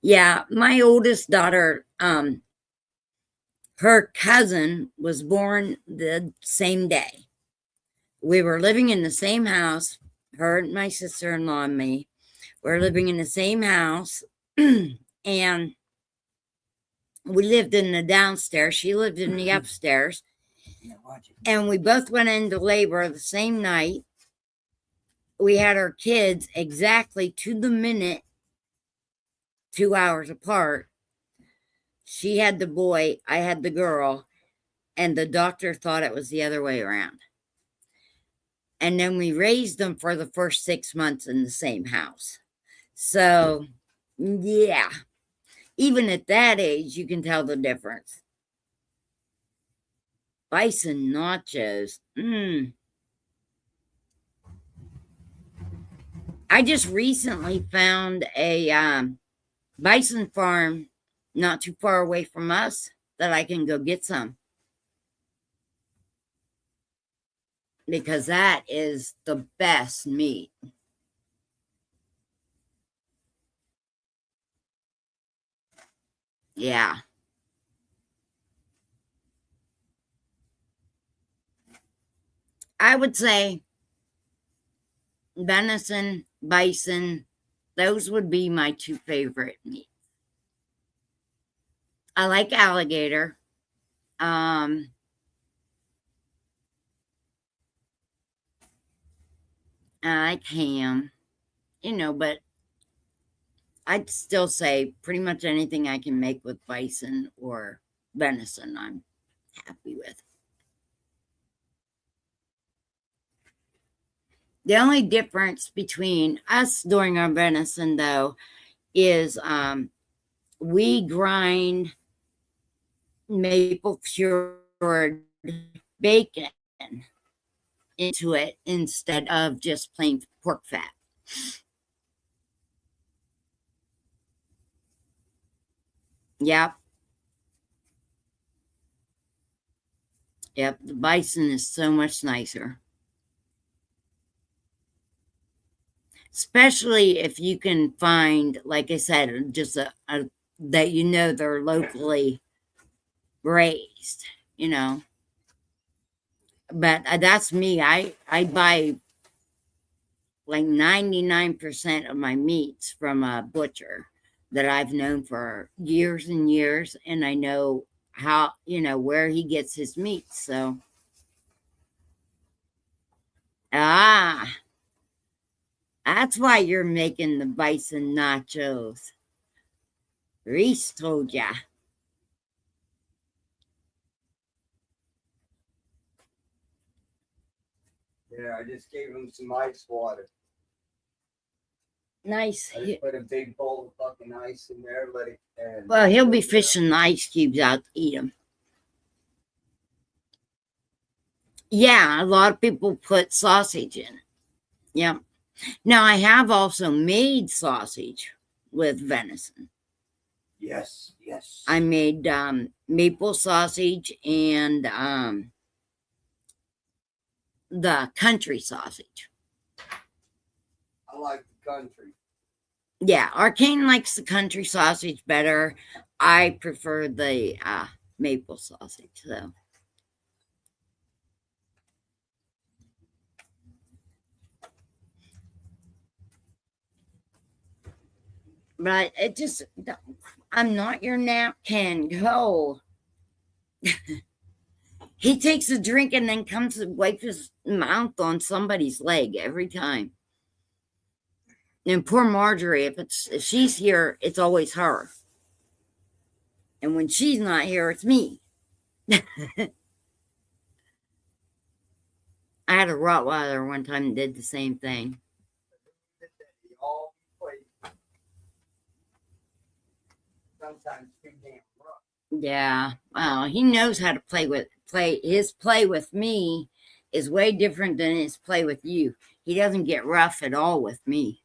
S1: Yeah, my oldest daughter, her cousin was born the same day. We were living in the same house, her and my sister-in-law and me. We're living in the same house, and we lived in the downstairs. She lived in the upstairs. And we both went into labor the same night. we had our kids exactly to the minute, 2 hours apart. She had the boy, I had the girl, and the doctor thought it was the other way around. And then we raised them for the first 6 months in the same house. So, yeah, even at that age, you can tell the difference. Bison nachos. I just recently found a bison farm not too far away from us that I can go get some. Because that is the best meat. Yeah. I would say venison, bison, those would be my two favorite meats. I like alligator. I like ham, but I'd still say pretty much anything I can make with bison or venison, I'm happy with. The only difference between us doing our venison, though, is we grind maple cured bacon into it instead of just plain pork fat. Yep. The bison is so much nicer. Especially if you can find, like I said, just that they're locally raised, But that's me. I buy like 99% of my meats from a butcher that I've known for years and years, and I know how, where he gets his meat. So, that's why you're making the bison nachos. Reese told ya.
S2: Yeah, I just gave him some ice water.
S1: Nice.
S2: I just put a big bowl of fucking ice in there, let it.
S1: Well, he'll be fishing the ice cubes out to eat them. Yeah, a lot of people put sausage in. Yeah. Now, I have also made sausage with venison.
S2: Yes.
S1: I made maple sausage and the country sausage.
S2: I like the country.
S1: Yeah, Arcane likes the country sausage better. I prefer the maple sausage, though. But I'm not your napkin. Go. He takes a drink and then comes to wipe his mouth on somebody's leg every time. And poor Marjorie, if she's here, it's always her. And when she's not here, it's me. I had a Rottweiler one time that did the same thing.
S2: Sometimes too damn rough.
S1: Yeah. Well, he knows how to play. His play with me is way different than his play with you. He doesn't get rough at all with me.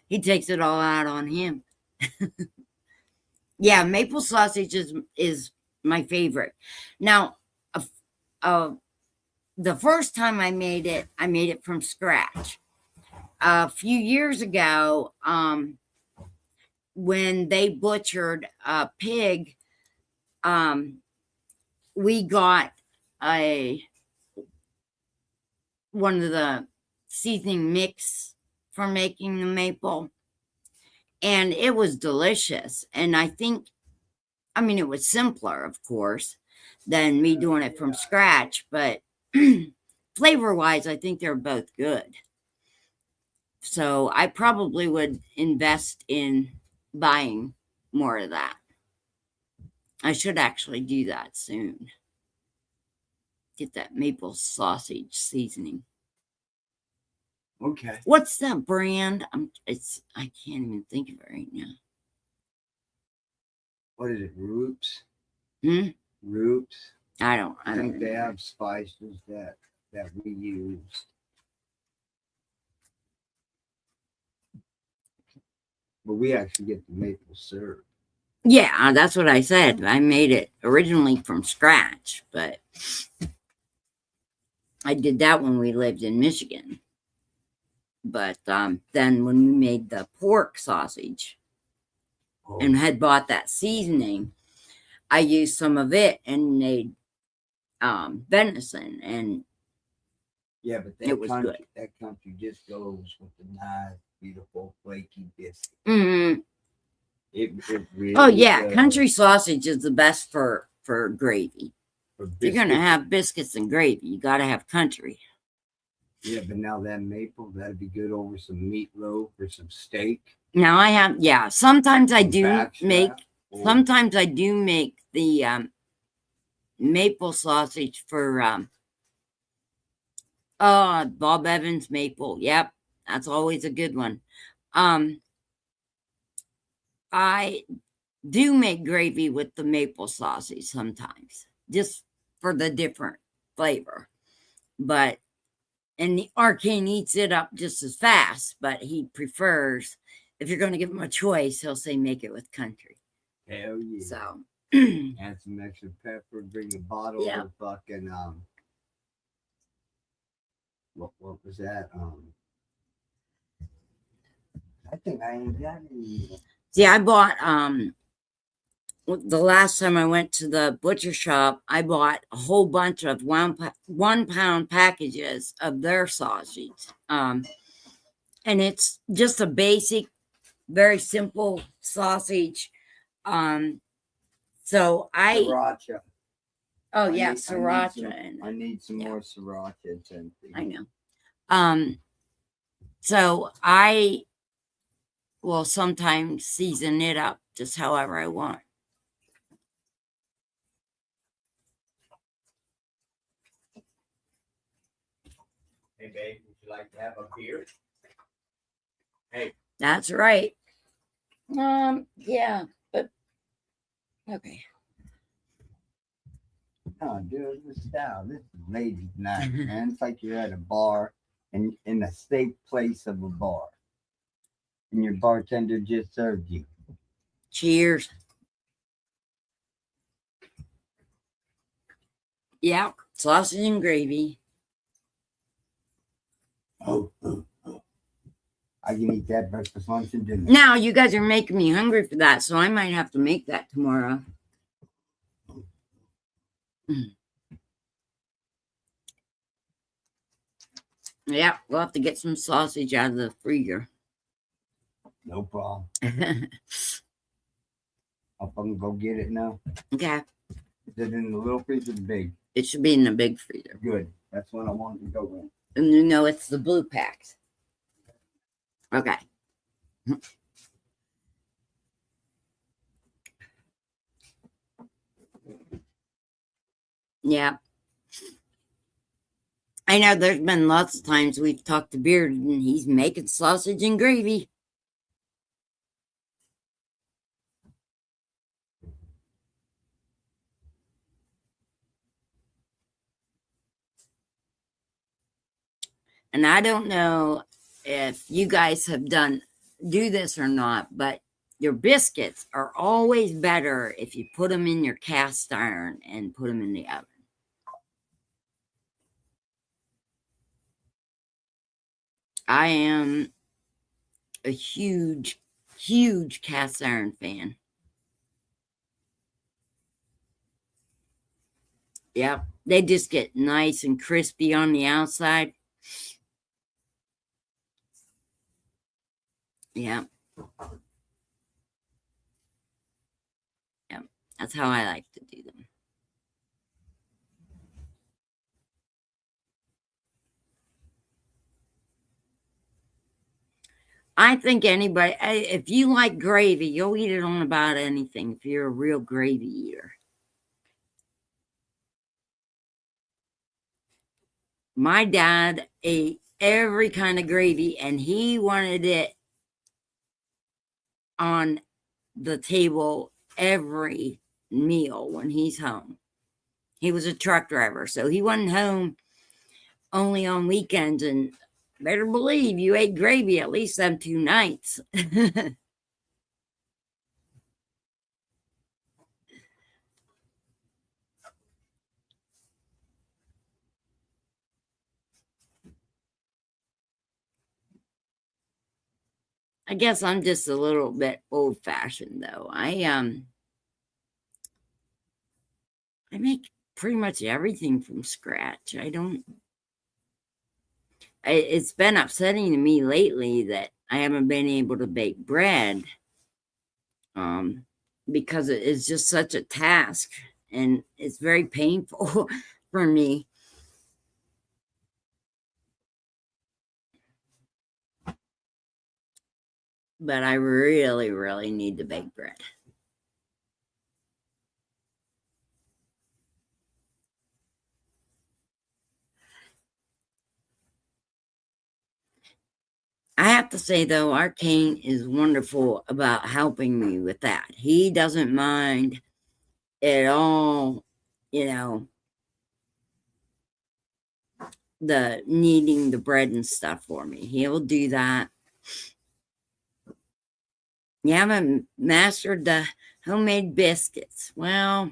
S1: He takes it all out on him. Yeah, maple sausage is my favorite. Now, the first time I made it from scratch. A few years ago, when they butchered a pig, we got one of the seasoning mix for making the maple, and it was delicious. And it was simpler, of course, than me doing it from scratch, but flavor wise, I think they're both good. So I probably would invest in buying more of that. I should actually do that soon. Get that maple sausage seasoning.
S2: Okay.
S1: What's that brand? I can't even think of it right now.
S2: What is it? Roots?
S1: Hmm?
S2: Roots?
S1: I
S2: I
S1: don't
S2: think they
S1: know.
S2: have spices that we use. But we actually get the maple syrup.
S1: Yeah, that's what I said. I made it originally from scratch, but I did that when we lived in Michigan. But then when we made the pork sausage and had bought that seasoning, I used some of it and made venison, and
S2: Yeah, but
S1: it was good.
S2: that country just goes with the nice, beautiful, flaky biscuit.
S1: Mm-hmm.
S2: It really
S1: Oh yeah,
S2: does.
S1: country sausage is the best for gravy.
S2: For
S1: If you're gonna
S2: biscuits.
S1: have biscuits and gravy, you gotta have country.
S2: Yeah, but now that maple, that'd be good over some meatloaf or some steak.
S1: Now I have, yeah. Sometimes I do make.
S2: Backstrap, or
S1: Sometimes I do make the maple sausage for Bob Evans maple. Yep, that's always a good one. I do make gravy with the maple sausage sometimes, just for the different flavor. But and the Arcane eats it up just as fast, but he prefers, if you're going to give him a choice, he'll say make it with country.
S2: hell yeah.
S1: So
S2: Add some extra pepper, bring a bottle
S1: Yeah.
S2: of fucking what was that? I think I ain't got any.
S1: see, I bought the last time I went to the butcher shop, I bought a whole bunch of 1 pound packages of their sausage. And it's just a basic, very simple sausage. So
S2: Sriracha.
S1: oh yeah,
S2: I need
S1: sriracha.
S2: I need some
S1: Yeah.
S2: more sriracha.
S1: I know. So I will sometimes season it up just however I want.
S2: Hey babe, would you like to have a beer? Hey.
S1: That's right. Yeah, but okay.
S2: No, dude, this style. This is ladies' night, man. It's like you're at a bar and in a safe place of a bar. And your bartender just served you.
S1: Cheers. Yeah, sausage and gravy.
S2: Oh. I can eat that breakfast, lunch, and dinner.
S1: Now you guys are making me hungry for that, so I might have to make that tomorrow. Yeah, we'll have to get some sausage out of the freezer.
S2: No problem. I'll fucking go get it now.
S1: Okay.
S2: Is it in the little freezer or the big?
S1: It should be in the big freezer.
S2: Good. That's what I wanted to go in.
S1: And you know it's the blue packs. Okay. Yeah. I know there's been lots of times we've talked to Beard and he's making sausage and gravy. And I don't know if you guys have do this or not, but your biscuits are always better if you put them in your cast iron and put them in the oven. I am a huge, huge cast iron fan. Yep, they just get nice and crispy on the outside. Yeah. Yep, that's how I like to do them. I think anybody, if you like gravy, you'll eat it on about anything if you're a real gravy eater. My dad ate every kind of gravy, and he wanted it on the table every meal when he's home. He was a truck driver, so he wasn't home only on weekends, and better believe you ate gravy at least them 2 nights. I guess I'm just a little bit old-fashioned though. I make pretty much everything from scratch. It's been upsetting to me lately that I haven't been able to bake bread. Because it is just such a task and it's very painful for me. But I really, really need to bake bread. I have to say, though, Arcane is wonderful about helping me with that. He doesn't mind at all, the kneading the bread and stuff for me. He'll do that. You haven't mastered the homemade biscuits. Well,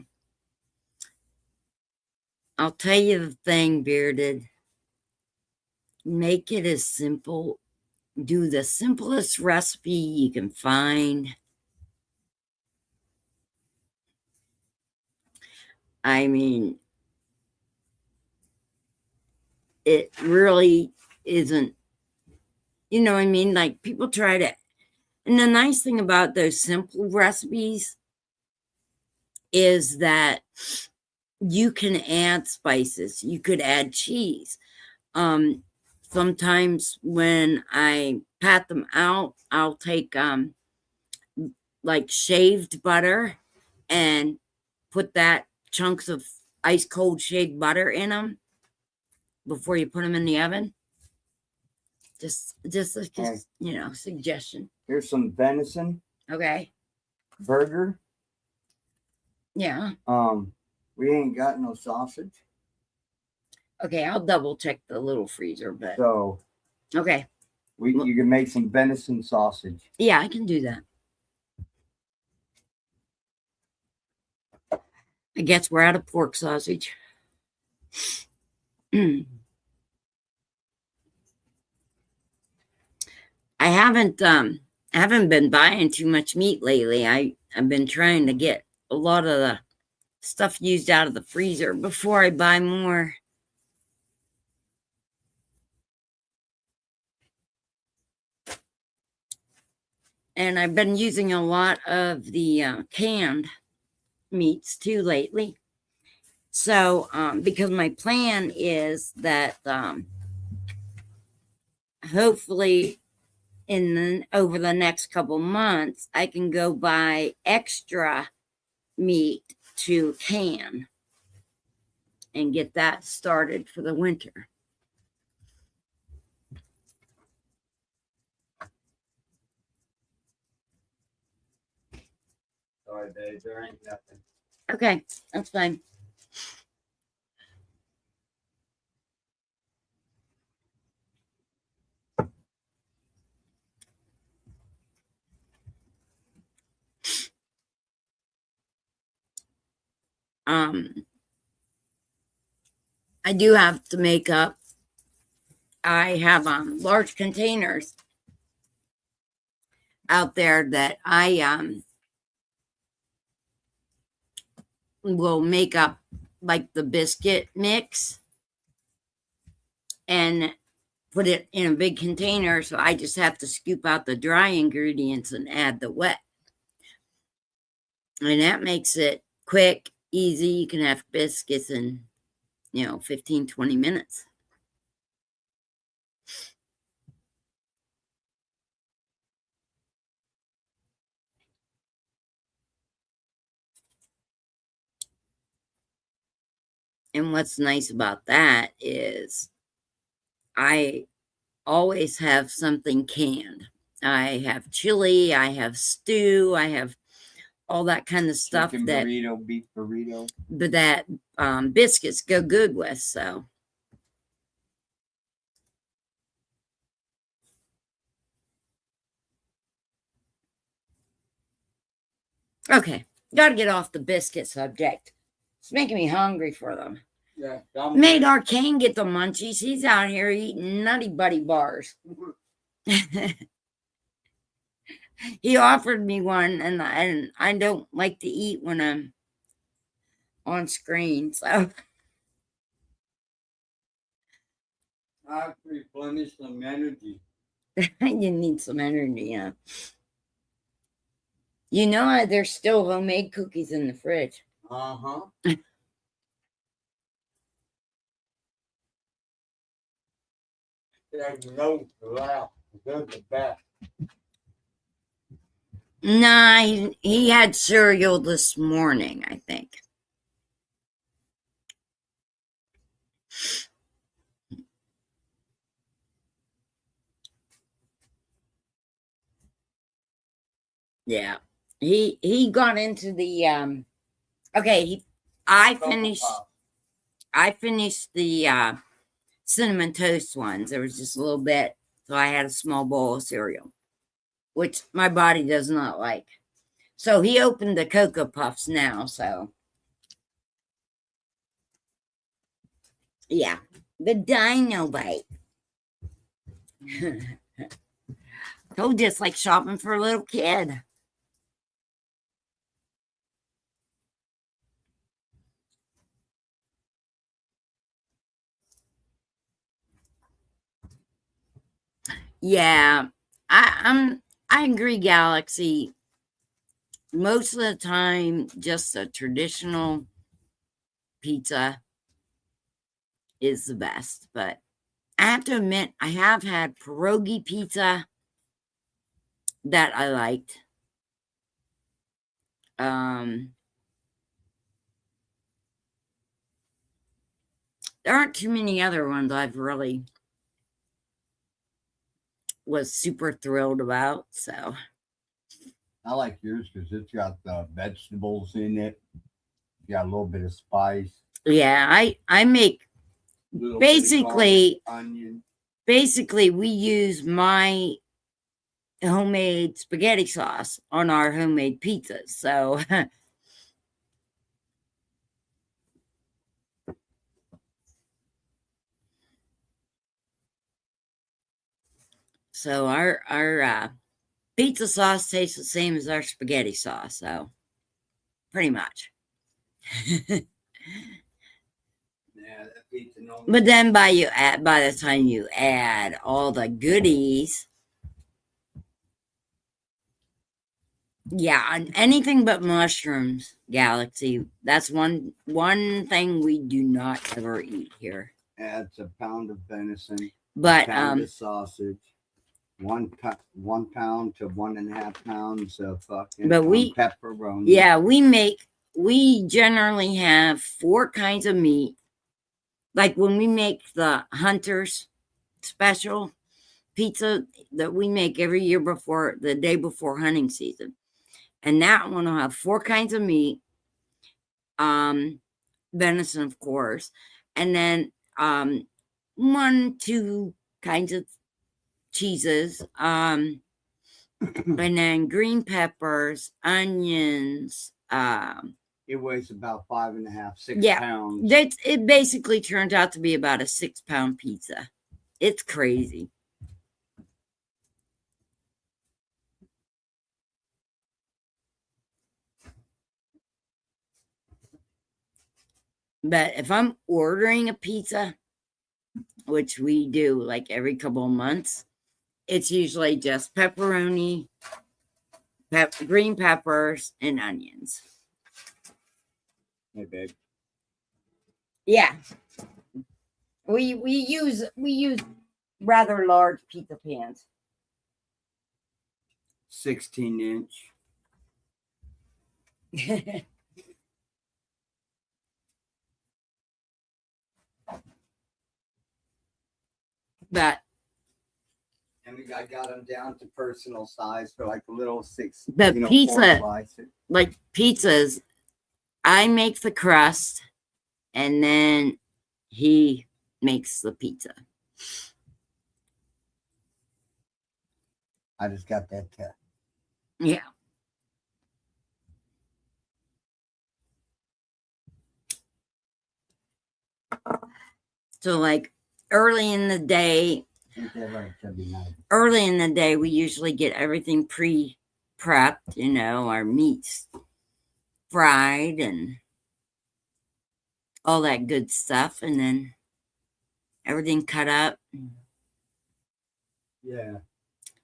S1: I'll tell you the thing, Bearded. Make it as simple. Do the simplest recipe you can find. I mean, it really isn't, you know what I mean? Like people try to, and the nice thing about those simple recipes is that you can add spices. You could add cheese. Sometimes when I pat them out, I'll take like shaved butter and put that chunks of ice cold shaved butter in them before you put them in the oven. Just a suggestion.
S2: Here's some venison.
S1: Okay.
S2: Burger.
S1: Yeah.
S2: We ain't got no sausage.
S1: Okay, I'll double check the little freezer, but
S2: so
S1: okay.
S2: You can make some venison sausage.
S1: Yeah, I can do that. I guess we're out of pork sausage. I haven't been buying too much meat lately. I've been trying to get a lot of the stuff used out of the freezer before I buy more. And I've been using a lot of the canned meats too lately. So, because my plan is that hopefully over the next couple months, I can go buy extra meat to can and get that started for the winter.
S2: Sorry, babe, there ain't nothing.
S1: Okay, that's fine. I do have to make up. I have large containers out there that I will make up like the biscuit mix and put it in a big container. So I just have to scoop out the dry ingredients and add the wet. And that makes it quick, easy. You can have biscuits in, 15, 20 minutes. And what's nice about that is I always have something canned. I have chili, I have stew, I have all that kind of stuff
S2: Chicken
S1: that
S2: burrito, beef burrito.
S1: Biscuits go good with. So okay, got to get off the biscuit subject. It's making me hungry for them.
S2: Yeah,
S1: Made Arcane get the munchies. He's out here eating Nutty Buddy bars. He offered me one, and I don't like to eat when I'm on screen. So
S2: I have to replenish some energy.
S1: you need some energy, yeah. You know, there's still homemade cookies in the fridge.
S2: Uh-huh. There's no laugh. Good the best.
S1: Nah, he had cereal this morning, I think. Yeah. He got into the okay, I finished the cinnamon toast ones. There was just a little bit, so I had a small bowl of cereal, which my body does not like. So he opened the Cocoa Puffs now, so yeah. The Dino Bite. Told you it's like shopping for a little kid. Yeah, I agree, Galaxy. Most of the time, just a traditional pizza is the best. But I have to admit, I have had pierogi pizza that I liked. There aren't too many other ones I've really was super thrilled about. So
S2: I like yours because it's got the vegetables in it. You got a little bit of spice.
S1: yeah, I make
S2: Little
S1: basically
S2: bit of garlic, onion.
S1: basically we use my homemade spaghetti sauce on our homemade pizzas. So so our pizza sauce tastes the same as our spaghetti sauce. So pretty much.
S2: Yeah, that pizza.
S1: But then by the time you add all the goodies, yeah, and anything but mushrooms, Galaxy. That's one thing we do not ever eat here.
S2: Adds a pound of venison,
S1: But
S2: pound of sausage, 1 pound to 1.5 pounds of fucking pepperoni.
S1: Yeah, we generally have 4 kinds of meat. Like when we make the Hunter's special pizza that we make every year before the day before hunting season. And that one will have 4 kinds of meat, venison, of course, and then 1-2 kinds of cheeses, and then green peppers, onions.
S2: It weighs about 5.5, 6
S1: Yeah,
S2: pounds.
S1: It basically turns out to be about a 6-pound pizza. It's crazy. But if I'm ordering a pizza, which we do like every couple of months, it's usually just pepperoni, green peppers, and onions.
S2: Hey, babe.
S1: Yeah. We use rather large pizza pans.
S2: 16-inch.
S1: But
S2: And I got them down to personal size for like a little six.
S1: But pizza-
S2: 4 slices.
S1: like pizzas, I make the crust and then he makes the pizza.
S2: I just got that.
S1: Yeah. So like early in the day, we usually get everything pre-prepped, you know, our meats fried and all that good stuff, and then everything cut up,
S2: Yeah.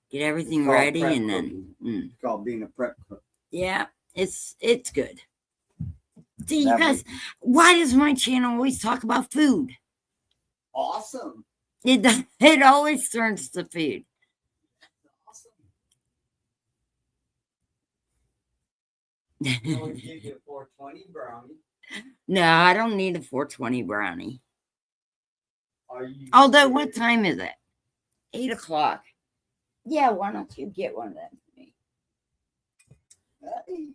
S1: get everything
S2: It's called
S1: ready,
S2: prep
S1: and then
S2: cooking. It's called being a prep cook.
S1: yeah, it's good. See, you
S2: That
S1: guys,
S2: makes-
S1: why does my channel always talk about food?
S2: Awesome.
S1: It always turns to food.
S2: Awesome. You always give you a 420 brownie.
S1: No, I don't need a 420 brownie.
S2: Are you
S1: Although, what
S2: serious?
S1: time is it? 8 o'clock. Yeah, why don't you get one of them for me?
S2: Hey.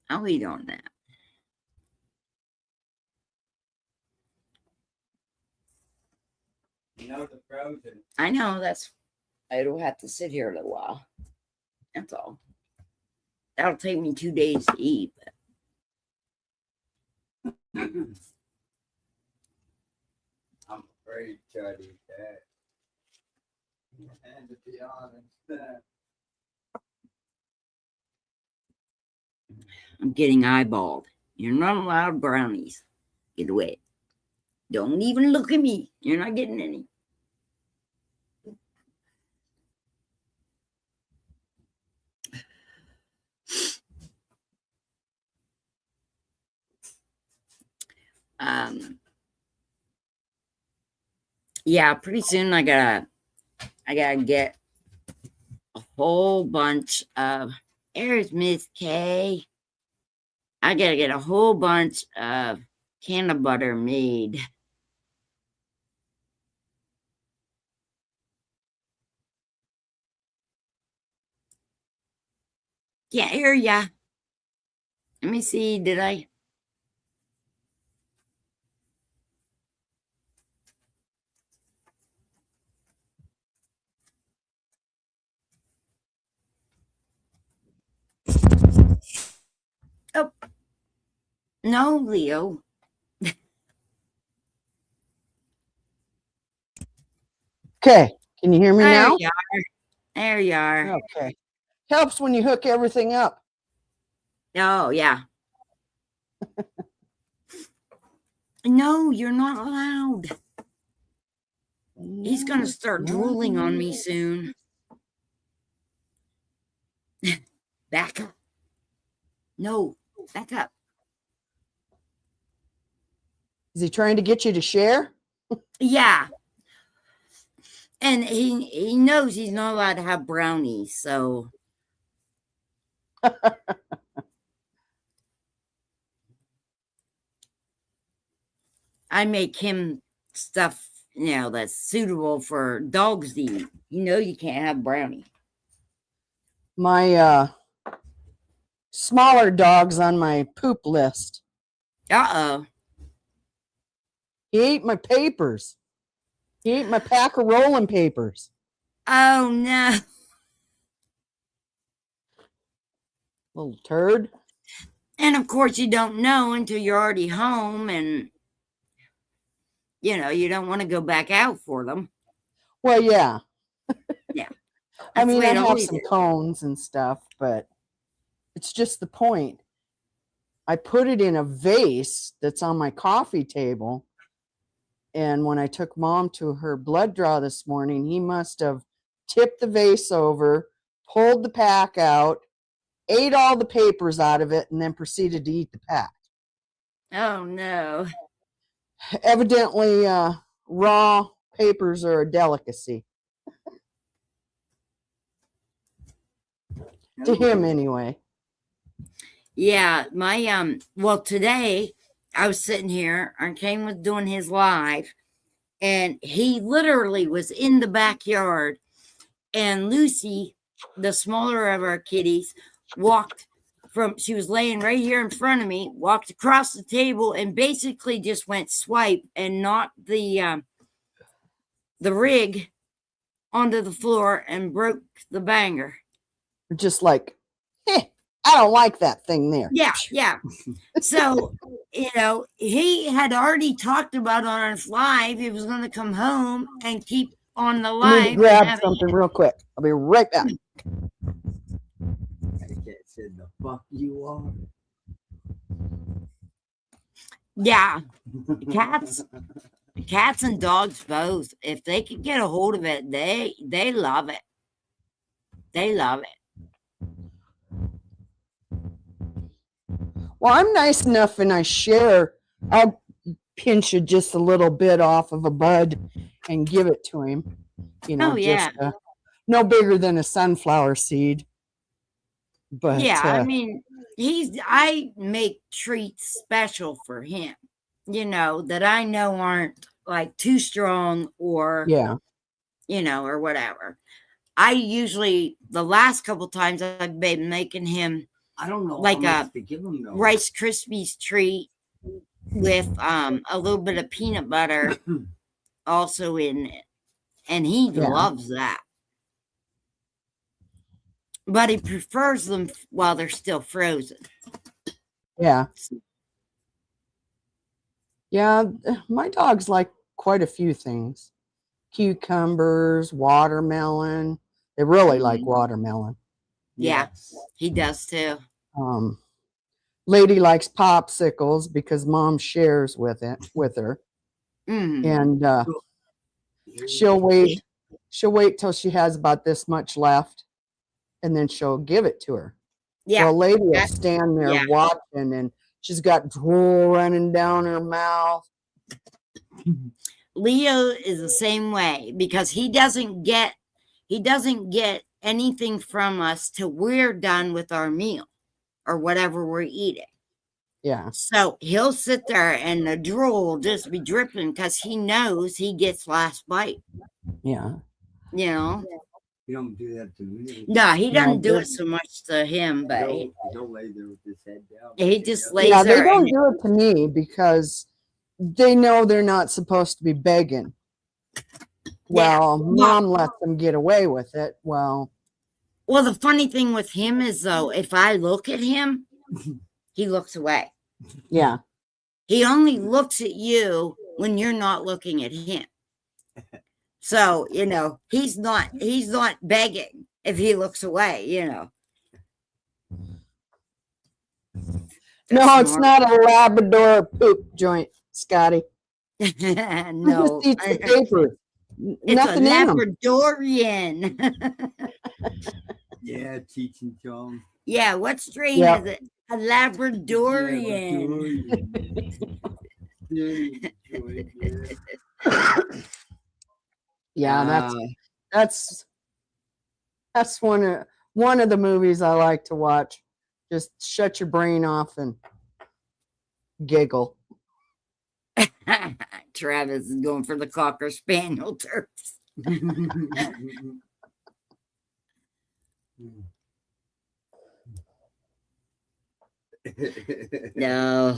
S1: I'll eat on that.
S2: You know the frozen.
S1: I know it'll have to sit here a little while. That's all. That'll take me 2 days to eat. But
S2: I'm afraid to eat that. And to be honest,
S1: I'm getting eyeballed. You're not allowed brownies. Get away. Don't even look at me. You're not getting any. Yeah, pretty soon I gotta get a whole bunch of, there's Miss K. I gotta get a whole bunch of can of butter made. Can't hear ya. Let me see, did I? Oh, no, Leo.
S3: Okay, can you hear me
S1: There
S3: now?
S1: you are. There you are.
S3: Okay. Helps when you hook everything up.
S1: Oh, yeah. No, you're not allowed. He's going to start drooling on me soon. Back up. No, back up.
S3: Is he trying to get you to share?
S1: Yeah. And he knows he's not allowed to have brownies, so. I make him stuff, you know, that's suitable for dogs to eat. You know you can't have brownie.
S3: My smaller dog's on my poop list.
S1: Uh-oh.
S3: He ate my papers. He ate my pack of rolling papers.
S1: Oh, no.
S3: Little turd.
S1: And, of course, you don't know until you're already home and, you know, you don't want to go back out for them.
S3: Well, yeah.
S1: Yeah.
S3: I
S1: That's the
S3: mean,
S1: way
S3: I
S1: it
S3: have
S1: always
S3: some
S1: is.
S3: cones and stuff, but it's just the point. I put it in a vase that's on my coffee table. And when I took Mom to her blood draw this morning, he must have tipped the vase over, pulled the pack out, ate all the papers out of it, and then proceeded to eat the pack.
S1: Oh, no.
S3: Evidently, raw papers are a delicacy. To him, anyway.
S1: Yeah, my well, today I was sitting here and Kane was doing his live, And he literally was in the backyard. And Lucy, the smaller of our kitties, she was laying right here in front of me, walked across the table and basically just went swipe and knocked the rig onto the floor and broke the banger.
S3: Just like, I don't like that thing there.
S1: Yeah. So, he had already talked about on his live, he was going to come home and keep on the
S3: I need to
S1: live.
S3: grab something real quick. I'll be right back.
S2: That cat said, "The fuck you are."
S1: Yeah. Cats and dogs both. If they can get a hold of it, they love it. They love it.
S3: Well, I'm nice enough and I share. I'll pinch it just a little bit off of a bud and give it to him.
S1: Oh, yeah.
S3: Just no bigger than a sunflower seed. But
S1: Yeah, I mean, I make treats special for him, that I know aren't like too strong or,
S3: yeah,
S1: or whatever. I usually, the last couple times I've been making him
S2: I don't know
S1: like
S2: how
S1: a
S2: much to give him, though.
S1: Rice Krispies treat with a little bit of peanut butter also in it. And he loves that. But he prefers them while they're still frozen.
S3: yeah. Yeah, my dogs like quite a few things. Cucumbers, watermelon. They really like watermelon.
S1: Yeah,
S2: Yes.
S1: he does too.
S3: Lady likes popsicles because Mom shares with her.
S1: Mhm.
S3: And she'll wait till she has about this much left, and then she'll give it to her.
S1: Yeah.
S3: Well, Lady will stand there watching, and she's got drool running down her mouth.
S1: Leo is the same way because he doesn't get anything from us till we're done with our meal or whatever we're eating.
S3: Yeah.
S1: So he'll sit there and the drool will just be dripping because he knows he gets last bite.
S3: Yeah.
S2: You don't do that to me.
S1: No, he doesn't do
S3: No,
S1: it so much to him, but
S2: He'll lay there with his head down.
S1: he just lays
S3: Yeah, they
S1: there.
S3: don't do it to me because they know they're not supposed to be begging. Well, Mom lets them get away with it. Well,
S1: the funny thing with him is, though, if I look at him, he looks away.
S3: yeah.
S1: He only looks at you when you're not looking at him. So, he's not begging if he looks away,
S3: No, it's not a Labrador poop joint, Scotty.
S1: No.
S3: Just eats the paper.
S1: It's
S3: Nothing
S1: a
S3: in 'em.
S1: Labradorian.
S2: Yeah, teaching John.
S1: Yeah, what strain is it? A Labradorian.
S3: Yeah, that's one of the movies I like to watch. Just shut your brain off and giggle.
S1: Travis is going for the Cocker Spaniel terps. No.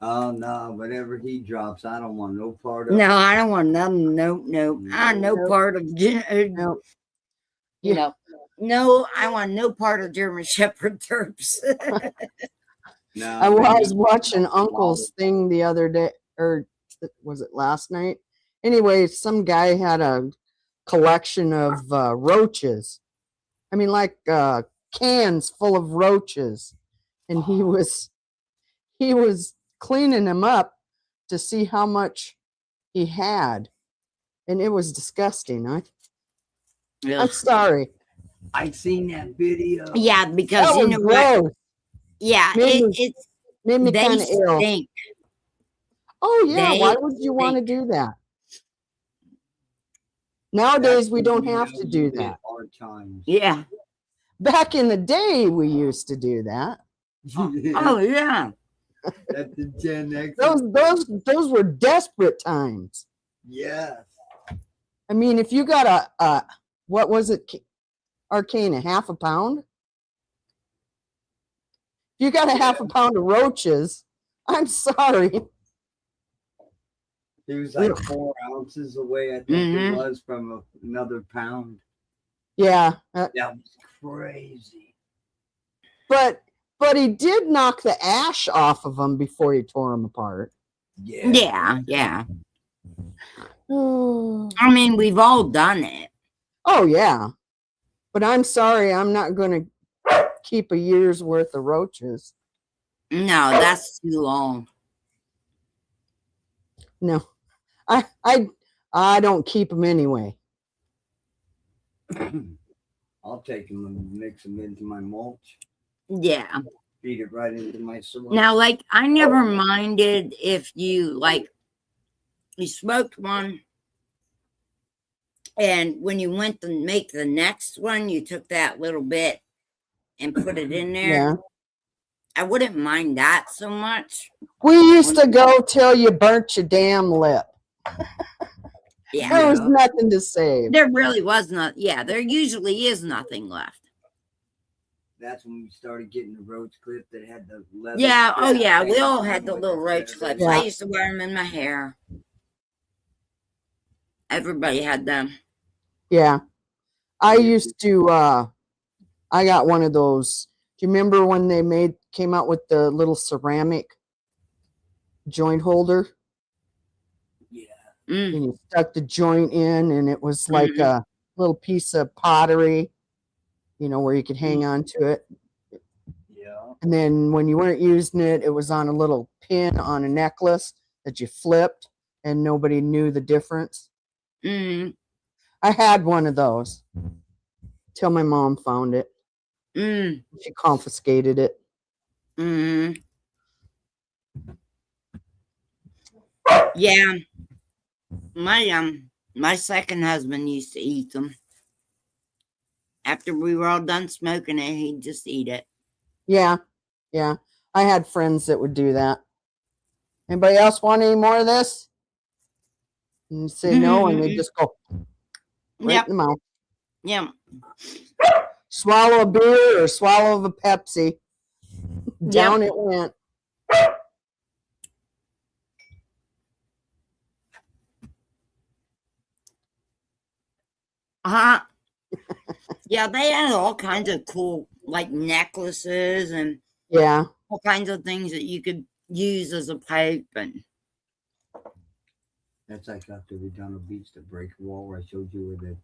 S2: Oh no, whatever he drops, I don't want no part of it.
S1: No, I don't want nothing. No. I no
S3: Nope.
S1: part of
S3: Nope.
S1: No, I want no part of German Shepherd terps.
S2: No,
S3: I was watching Uncle's thing the other day, or was it last night? Anyway, some guy had a collection of roaches. I mean, like cans full of roaches, and he was cleaning them up to see how much he had, and it was disgusting. I'm sorry.
S2: I seen that video.
S1: Yeah, because
S3: That
S1: you
S3: was
S1: know what?
S3: gross.
S1: Yeah, it's
S3: Made me
S1: they
S3: kind of ill.
S1: stink.
S3: Oh yeah,
S1: They
S3: why would you want to do that? Nowadays we don't have to do that.
S2: Hard times.
S1: Yeah.
S3: Back in the day we used to do that.
S1: Oh yeah.
S2: At the Gen X.
S3: Those were desperate times.
S2: Yes.
S3: I mean, if you got a what was it, Arcane, a half a pound? If you got a half a pound of roaches, I'm sorry.
S2: He was like 4 ounces away, I think
S1: Mhm.
S2: it was, from another pound.
S3: Yeah,
S2: That was crazy.
S3: but he did knock the ash off of them before he tore them apart.
S1: Yeah, yeah.
S3: Oh
S1: I mean, we've all done it.
S3: yeah, but I'm sorry, I'm not going to keep a year's worth of roaches.
S1: No, that's too long.
S3: No, I don't keep them anyway.
S2: I'll take them and mix them into my mulch.
S1: Yeah.
S2: Feed it right into my soil.
S1: Now, like, I never minded if you, like, you smoked one, and when you went to make the next one, you took that little bit and put it in there.
S3: Yeah,
S1: I wouldn't mind that so much.
S3: we used to go till you burnt your damn lip.
S1: Yeah.
S3: There was nothing to save.
S1: There really was not. Yeah, there usually is nothing left.
S2: That's when we started getting the roach clip that had the leather.
S1: Yeah. Oh,
S2: strap
S1: yeah. We
S2: hanging
S1: all
S2: down
S1: had the
S2: with
S1: little roach
S2: feather.
S1: clips.
S3: Yeah.
S1: I used to wear them in my hair. Everybody had them.
S3: Yeah. I used to I got one of those. Do you remember when they came out with the little ceramic joint holder?
S2: Yeah.
S1: Mm.
S3: And you stuck the joint in and it was like
S1: Mhm.
S3: a little piece of pottery, where you could hang on to it.
S2: Yeah.
S3: And then when you weren't using it, it was on a little pin on a necklace that you flipped and nobody knew the difference.
S1: Mm.
S3: I had one of those till my mom found it.
S1: Mm.
S3: She confiscated it.
S1: Mm. Yeah. My second husband used to eat them. After we were all done smoking it, he'd just eat it.
S3: Yeah. Yeah. I had friends that would do that. Anybody else want any more of this? And you say no, and they just go right
S1: Yep.
S3: in the mouth.
S1: Yep.
S3: Swallow a beer or swallow a Pepsi. Down it went.
S1: Uh-huh. Yeah, they had all kinds of cool, like, necklaces and
S3: Yeah.
S1: all kinds of things that you could use as a pipe. And
S2: That's like after Redondo Beach, the break wall where I showed you where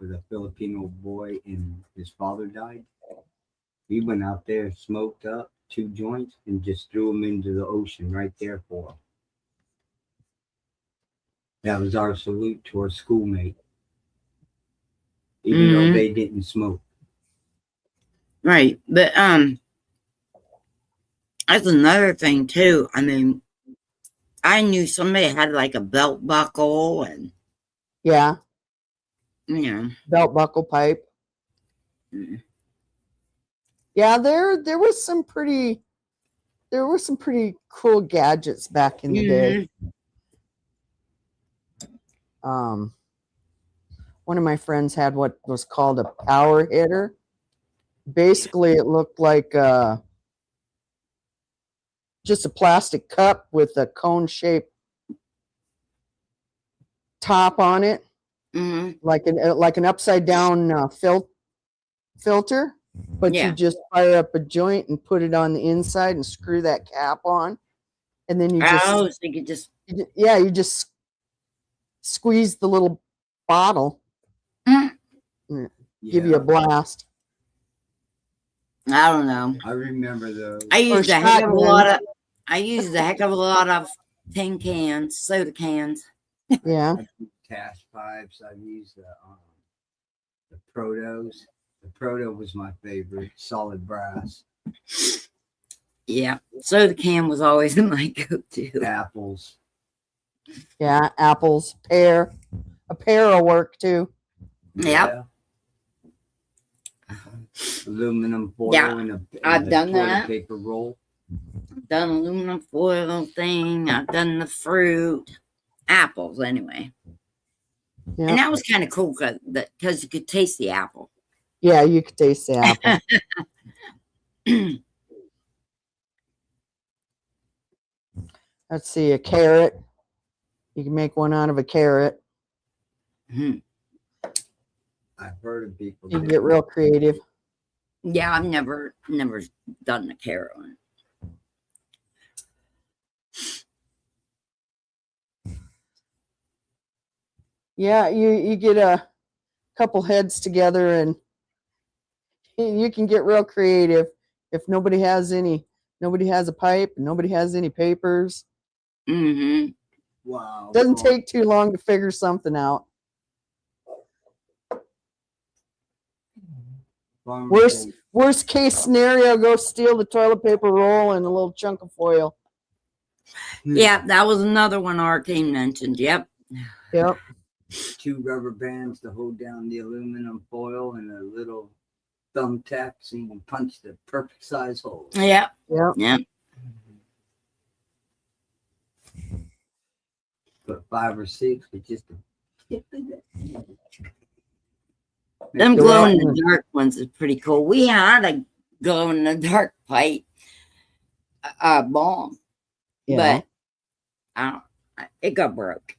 S2: the Filipino boy and his father died. We went out there, smoked up 2 joints, and just threw them into the ocean right there for them. That was our salute to our schoolmate, even though they didn't smoke.
S1: right. But that's another thing too. I mean, I knew somebody had like a belt buckle and
S3: Yeah.
S1: belt
S3: buckle pipe.
S1: Mm.
S3: Yeah, there was some pretty cool gadgets back in the day. One of my friends had what was called a power hitter. Basically, it looked like just a plastic cup with a cone-shaped top on it, like an upside-down filter. But
S1: Yeah.
S3: you just fire up a joint and put it on the inside and screw that cap on, and then you
S1: so you could just
S3: you just squeeze the little bottle, give you a blast.
S1: I don't know.
S2: I remember those.
S1: I used
S3: Or
S1: a heck of a
S3: shotgun.
S1: lot of. I used a heck of a lot of tin cans, soda cans.
S3: Yeah.
S2: I've used Tash pipes. I've used the Protos. The Proto was my favorite, solid brass.
S1: Yeah, soda can was always my go-to.
S2: Apples.
S3: Yeah, apples, pear. A pear will work too.
S1: Yep.
S2: Aluminum foil
S1: Yeah,
S2: in a
S1: I've done
S2: toilet
S1: that.
S2: paper roll.
S1: I've done aluminum foil thing. I've done the fruit, apples anyway.
S3: Yeah.
S1: And that was kind of cool because you could taste the apple.
S3: Yeah, you could taste the apple. Let's see, a carrot. You can make one out of a carrot.
S1: Mhm.
S2: I've heard of people.
S3: You can
S2: do
S3: get real creative.
S1: Yeah, I've never done the carrot one.
S3: Yeah, you get a couple heads together and you can get real creative. If nobody has a pipe, nobody has any papers.
S1: Mm-hmm.
S2: Wow.
S3: Doesn't take too long to figure something out.
S2: farmers
S3: Worst case scenario, go steal the toilet paper roll and a little chunk of foil.
S2: don't-
S1: Yeah, that was another one Arcane mentioned. Yep.
S3: Yep.
S2: 2 rubber bands to hold down the aluminum foil and a little thumbtack so you can punch the perfect size hole.
S1: Yep.
S3: Yep.
S1: Yep.
S2: But 5 or 6 with just a tip of that.
S1: Them
S3: Go
S1: glow
S3: out
S1: in the
S3: and-
S1: dark ones is pretty cool. We had a glow in the dark pipe bomb,
S3: Yeah.
S1: but it got broke.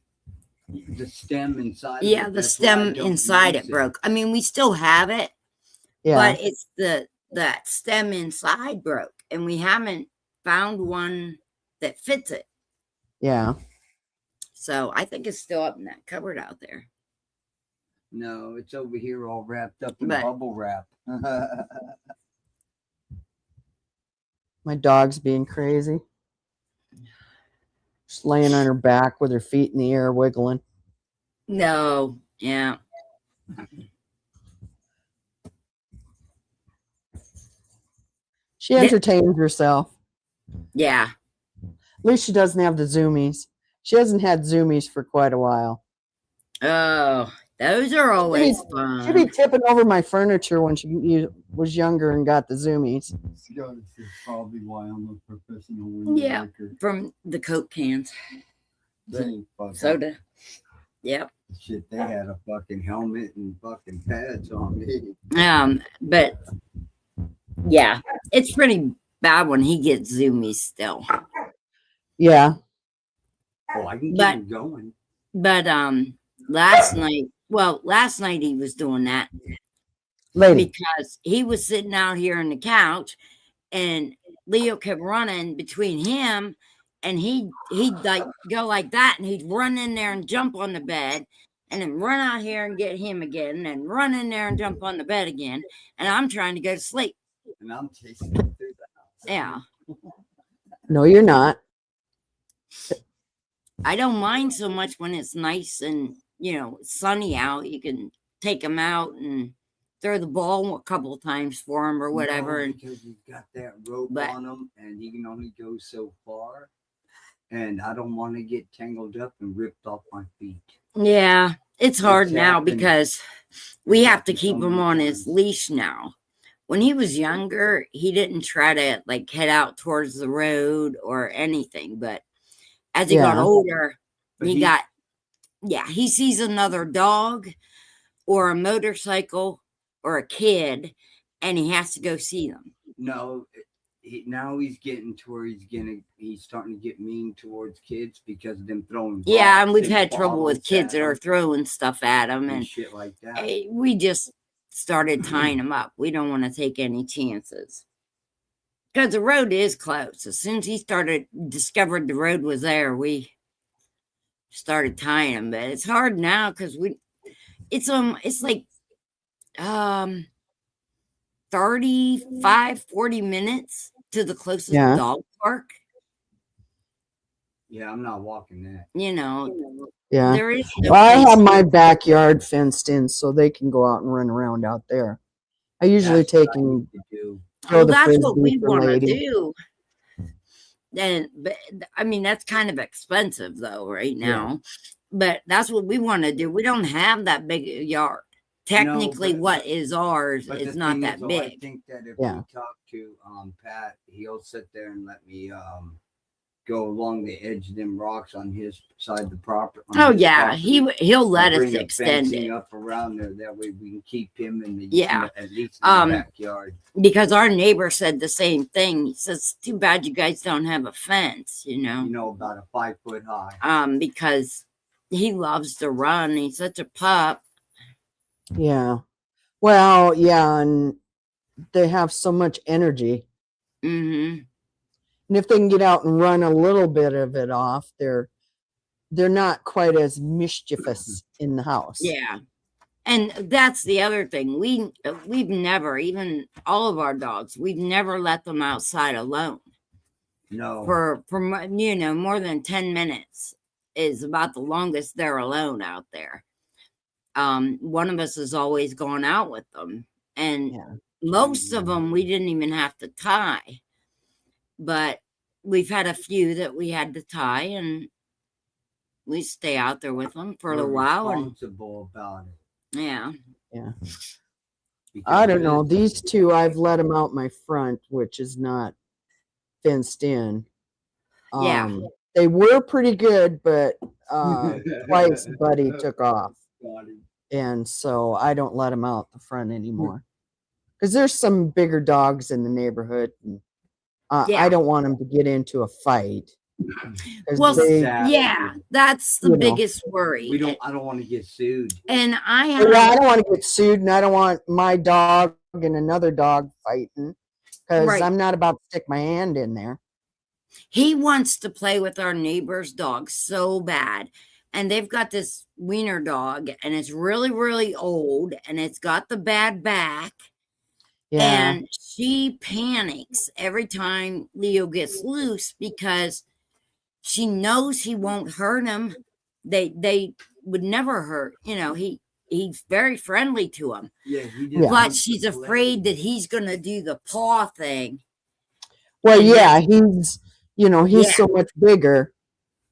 S2: The stem inside.
S1: Yeah,
S2: it,
S1: the
S2: that's why I
S1: stem
S2: don't
S1: inside
S2: use
S1: it broke. I mean, we still have it,
S3: Yeah.
S1: but it's that stem inside broke, and we haven't found one that fits it.
S3: Yeah.
S1: So I think it's still up in that cupboard out there.
S2: No, it's over here all wrapped up in
S1: But-
S2: bubble wrap.
S3: My dog's being crazy. Just laying on her back with her feet in the air, wiggling.
S1: No, yeah.
S3: She entertains herself.
S1: Yeah.
S3: At least she doesn't have the zoomies. She hasn't had zoomies for quite a while.
S1: Oh, those are always
S3: She'd
S1: fun.
S3: be tipping over my furniture when she was younger and got the zoomies.
S2: This is probably why I'm a professional
S1: Yeah. From the Coke cans, soda. Yep.
S2: Shit, they had a fucking helmet and fucking pads on me.
S1: But yeah, it's pretty bad when he gets zoomies still.
S3: Yeah.
S2: Oh, I can
S1: But-
S2: keep him going.
S1: But last night he was doing that
S3: Lady.
S1: because he was sitting out here on the couch and Leo kept running between him and he'd like go like that and he'd run in there and jump on the bed and then run out here and get him again and run in there and jump on the bed again. And I'm trying to go to sleep.
S2: And I'm chasing him through the house.
S1: Yeah.
S3: No, you're not.
S1: I don't mind so much when it's nice and, sunny out. You can take him out and throw the ball a couple of times for him or whatever.
S2: No,
S1: And
S2: because he's got that rope
S1: But-
S2: on him and he can only go so far. And I don't want to get tangled up and ripped off my feet.
S1: yeah, it's hard now
S2: happened.
S1: because we have to
S2: happened
S1: keep
S2: so
S1: him
S2: many
S1: on his
S2: times.
S1: leash now. When he was younger, he didn't try to like head out towards the road or anything. But as he got
S3: Yeah.
S1: older,
S2: But
S1: he sees another dog or a motorcycle or a kid and he has to go see them.
S2: No, now he's getting to where he's starting to get mean towards kids because of them throwing.
S1: Yeah, and
S2: rocks
S1: we've had trouble with
S2: bottles
S1: kids
S2: at
S1: that are
S2: him
S1: throwing stuff at him,
S2: and
S1: and
S2: shit like that.
S1: we just started tying them up. We don't want to take any chances because the road is close. As soon as he discovered the road was there, we started tying him. But it's hard now because it's like 40 minutes to the closest
S3: Yeah.
S1: dog park.
S2: Yeah, I'm not walking that.
S3: Yeah.
S1: There is no
S3: Well, I
S1: place
S3: have
S1: to-
S3: my backyard fenced in so they can go out and run around out there. I usually
S2: That's what
S3: take
S2: I
S3: and
S2: need to do.
S3: throw the
S1: that's what
S3: frisbee
S1: we
S3: for
S1: want to
S3: Lady.
S1: do. Then, but I mean, that's kind of expensive though, right now. But that's what we want to do. We don't have that big a yard technically
S2: but-
S1: what is ours
S2: But
S1: is
S2: the
S1: not
S2: thing
S1: that
S2: is, though, I
S1: big.
S2: think that if
S3: Yeah.
S2: we talk to Pat, he'll sit there and let me go along the edge of them rocks on his side of the property.
S1: Oh yeah, he'll let us
S2: bring a
S1: extend
S2: fencing
S1: it
S2: up around there. That way we can keep him in the
S1: Yeah.
S2: at least in the
S1: Um,
S2: backyard.
S1: because our neighbor said the same thing. He says, "Too bad you guys don't have a fence,"
S2: You know, about a 5 foot high.
S1: because he loves to run. He's such a pup.
S3: Yeah. Well, yeah, and they have so much energy.
S1: Hmm
S3: And if they can get out and run a little bit of it off, they're not quite as mischievous in the house.
S1: Yeah. And that's the other thing. We've never, even all of our dogs, we've never let them outside alone
S2: No.
S1: for more than 10 minutes is about the longest they're alone out there. One of us has always gone out with them, and
S3: Yeah.
S1: most of them we didn't even have to tie, but we've had a few that we had to tie, and we stay out there with them for a
S2: We're
S1: little while. And
S2: responsible about it.
S1: yeah.
S2: Because
S3: I don't
S2: it
S3: know.
S2: is-
S3: These two, I've let them out my front, which is not fenced in.
S1: Yeah.
S3: They were pretty good, but twice Buddy took off.
S2: Got it.
S3: And so I don't let them out the front anymore. Because there's some bigger dogs in the neighborhood. And,
S1: Yeah.
S3: I don't want them to get into a fight. 'Cause
S1: Well,
S3: they-
S2: Exactly.
S1: yeah, that's the
S3: You know,
S1: biggest worry.
S2: I don't want to get sued.
S1: And I
S3: Well, I
S1: have,
S3: don't want to get sued, and I don't want my dog and another dog fighting because
S1: Right.
S3: I'm not about to stick my hand in there.
S1: he wants to play with our neighbor's dog so bad. And they've got this wiener dog, and it's really, really old, and it's got the bad back.
S3: Yeah,
S1: And she panics every time Leo gets loose because she knows he won't hurt him. They would never hurt. He's very friendly to him,
S2: Yeah, he just
S3: Yeah.
S1: but
S2: wants
S1: she's
S2: to play.
S1: afraid that he's gonna do the paw thing.
S3: well,
S1: and
S3: yeah, he's
S1: Yeah.
S3: so much bigger.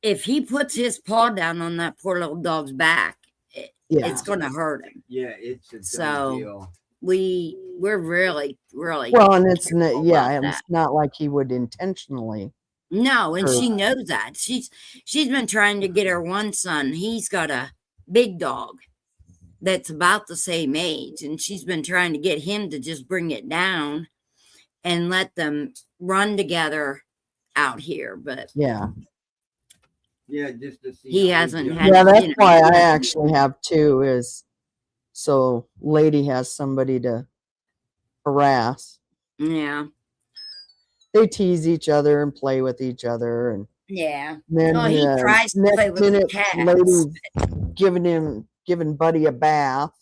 S1: If he puts his paw down on that poor little dog's back,
S3: Yeah,
S1: it's gonna hurt him.
S2: Yeah, it's a done
S1: So,
S2: deal.
S1: We're really, really
S3: well, and it's
S1: careful
S3: yeah,
S1: about
S3: it's
S1: that.
S3: not like he would intentionally.
S1: No, and she
S3: True.
S1: knows that. She's been trying to get her one son. He's got a big dog that's about the same age, and she's been trying to get him to just bring it down and let them run together out here. But
S3: Yeah,
S2: Yeah, just to see.
S1: He
S2: how
S1: hasn't
S2: does.
S1: had-
S3: yeah, that's
S1: you know,
S3: why I
S1: yeah.
S3: actually have two. Is so lady has somebody to harass.
S1: yeah,
S3: They tease each other and play with each other, and
S1: yeah.
S3: then
S1: Oh, he tries to play with the
S3: minute,
S1: cats.
S3: lady's giving Buddy a bath.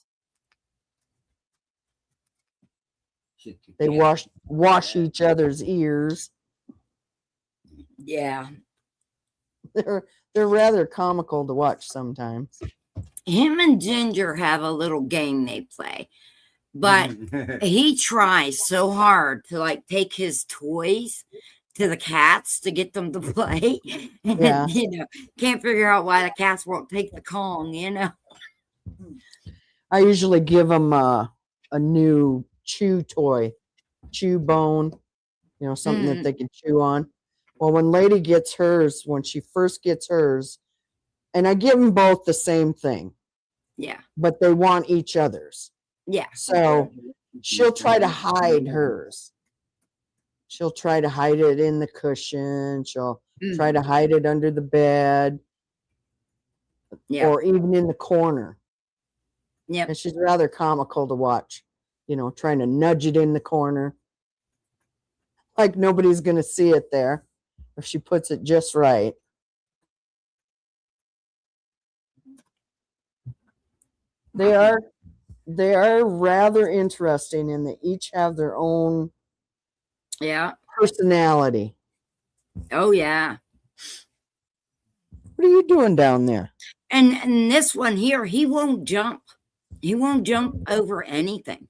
S2: Shit, you
S3: They
S2: can't-
S3: wash each other's ears.
S1: Yeah.
S3: They're rather comical to watch sometimes.
S1: Him and Ginger have a little game they play, but he tries so hard to like take his toys to the cats to get them to play. And,
S3: Yeah.
S1: Can't figure out why the cats won't take the Kong.
S3: I usually give them a new chew toy, chew bone, something that they can chew on. Well, when Lady gets hers, when she first gets hers, and I give them both the same thing,
S1: Yeah.
S3: but they want each other's.
S1: Yeah.
S3: So she'll try to hide hers. She'll try to hide it in the cushion. She'll try to hide it under the bed
S1: Yeah.
S3: or even in the corner.
S1: Yep.
S3: And she's rather comical to watch, trying to nudge it in the corner. Like nobody's going to see it there if she puts it just right. They are rather interesting, and they each have their own
S1: Yeah.
S3: personality.
S1: Oh, yeah.
S3: What are you doing down there?
S1: And this one here, he won't jump. He won't jump over anything.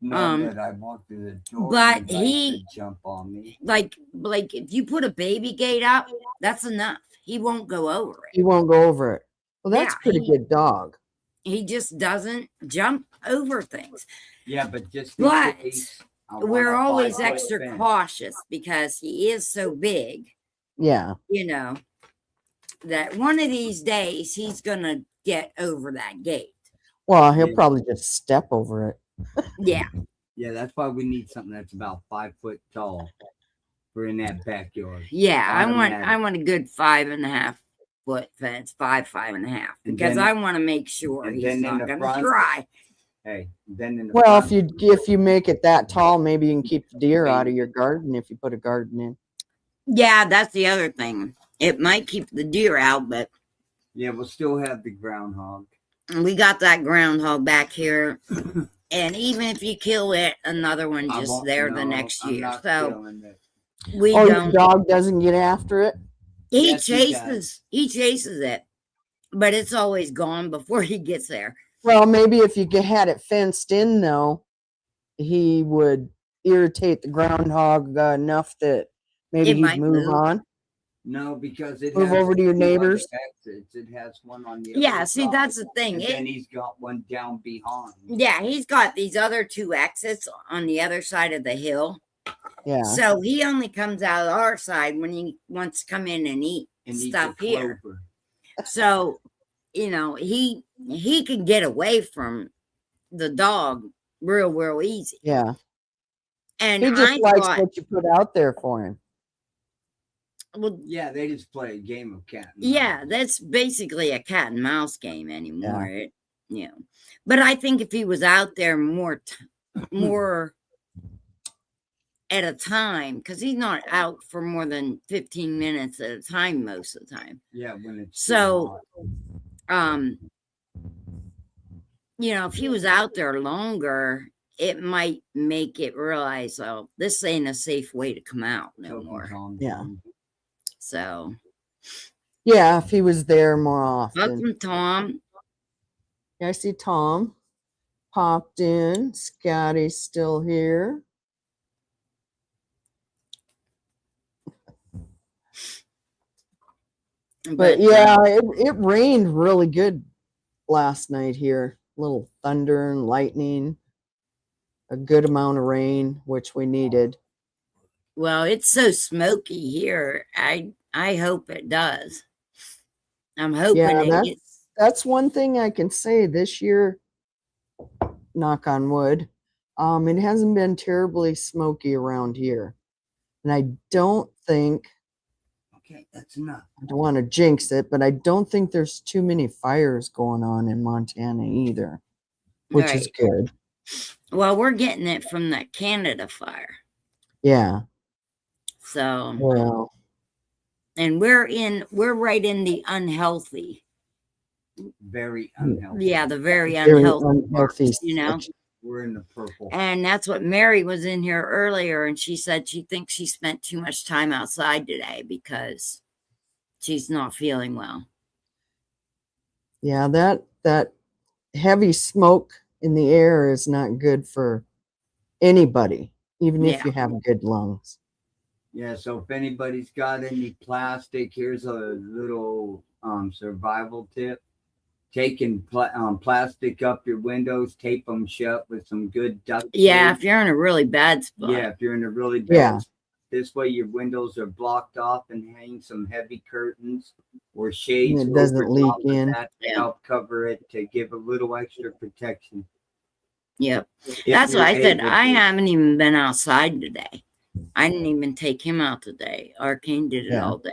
S2: Not that I walk through the door.
S1: but
S2: he likes
S1: he-
S2: to jump on me.
S1: Like if you put a baby gate up, that's enough. He won't go over it.
S3: He won't go over it. Well, that's
S1: Yeah,
S3: a pretty
S1: he-
S3: good dog.
S1: He just doesn't jump over things.
S2: Yeah, but just in
S1: But
S2: case, I want
S1: we're
S2: a
S1: always
S2: 5-foot
S1: extra
S2: fence.
S1: cautious because he is so big,
S3: Yeah.
S1: you know, that one of these days he's going to get over that gate.
S3: Well, he'll
S2: Yeah.
S3: probably just step over it.
S1: Yeah.
S2: Yeah, that's why we need something that's about 5 foot tall for in that backyard.
S1: Yeah. I
S2: Automatic.
S1: want a good 5.5 foot fence, 5.5,
S2: And
S1: because
S2: then-
S1: I want to make sure
S2: and
S1: he's
S2: then in
S1: not
S2: the
S1: going to
S2: front-
S1: try.
S2: Hey, then in the
S3: Well,
S2: front,
S3: if you make it that tall, maybe you can keep the deer out of your garden if you put a garden in.
S1: Yeah, that's the other thing. It might keep the deer out, but
S2: yeah, we'll still have the groundhog.
S1: we got that groundhog back here. And even if you kill it, another one
S2: I
S1: just
S2: won't-
S1: there
S2: no,
S1: the next
S2: I'm
S1: year.
S2: not
S1: So
S2: killing it.
S1: we
S3: Oh, your
S1: don't.
S3: dog doesn't get after it?
S1: He
S2: Yes, he
S1: chases. He chases it, but it's always gone before he gets there.
S3: Well, maybe if you had it fenced in, though, he would irritate the groundhog enough that maybe
S1: It
S3: he'd
S1: might
S3: move
S1: move.
S3: on.
S2: No, because it
S3: Move
S2: has
S3: over to your
S2: 2 other
S3: neighbors.
S2: exits. It has one on the
S1: Yeah,
S2: other
S1: see,
S2: side,
S1: that's the thing.
S2: and then he's got one down behind.
S1: Yeah, he's got these other 2 exits on the other side of the hill.
S3: Yeah.
S1: So he only comes out of our side when he wants to come in and eat
S2: And eats
S1: stuff
S2: a
S1: here.
S2: clover.
S1: So, he can get away from the dog real easy.
S3: Yeah.
S1: And
S3: He
S1: I
S3: just likes
S1: thought,
S3: what you put out there for him.
S1: well,
S2: Yeah, they just play a game of cat. and
S1: yeah,
S2: mouse.
S1: that's basically a cat and mouse game anymore. But I think if he was out there more at a time, because he's not out for more than 15 minutes at a time most of the time.
S2: Yeah, when it's
S1: So,
S2: too hot.
S1: If he was out there longer, it might make it realize, oh, this ain't a safe way to come out no
S2: Choking
S1: more.
S2: Tom
S3: Yeah.
S2: Tom.
S1: So,
S3: Yeah, if he was there more often.
S1: welcome, Tom.
S3: Yeah, I see Tom popped in. Scotty's still here. But yeah, it rained really good last night here. Little thunder and lightning. A good amount of rain, which we needed.
S1: Well, it's so smoky here. I hope it does. I'm hoping
S3: Yeah,
S1: it gets.
S3: That's one thing I can say this year, knock on wood. It hasn't been terribly smoky around here. And I don't think,
S2: Okay, that's enough.
S3: I don't want to jinx it, but I don't think there's too many fires going on in Montana either, which is
S1: Right.
S3: good.
S1: Well, we're getting it from that Canada fire.
S3: Yeah.
S1: So,
S3: Well,
S1: and we're right in the unhealthy.
S2: Very unhealthy.
S1: Yeah, the very
S3: very
S1: unhealthy.
S3: unhealthy.
S1: you know?
S3: section.
S2: We're in the purple.
S1: And that's what Mary was in here earlier, and she said she thinks she spent too much time outside today because she's not feeling well.
S3: Yeah, that heavy smoke in the air is not good for anybody, even if
S1: Yeah.
S3: you have good lungs.
S2: Yeah, so if anybody's got any plastic, here's a little survival tip. Taking plastic up your windows, tape them shut with some good duct tape.
S1: Yeah, if you're in a really bad spot.
S2: Yeah, if you're in a really bad
S3: Yeah.
S2: this way your windows are blocked off, and hang some heavy curtains or shades
S3: And it doesn't
S2: over
S3: leak
S2: top of
S3: in.
S2: that to
S1: Yeah.
S2: help cover it, to give a little extra protection.
S1: Yep.
S2: If
S1: That's what
S2: you're
S1: I said.
S2: able
S1: I
S2: to.
S1: haven't even been outside today. I didn't even take him out today. Arcane did it
S3: Yeah.
S1: all day.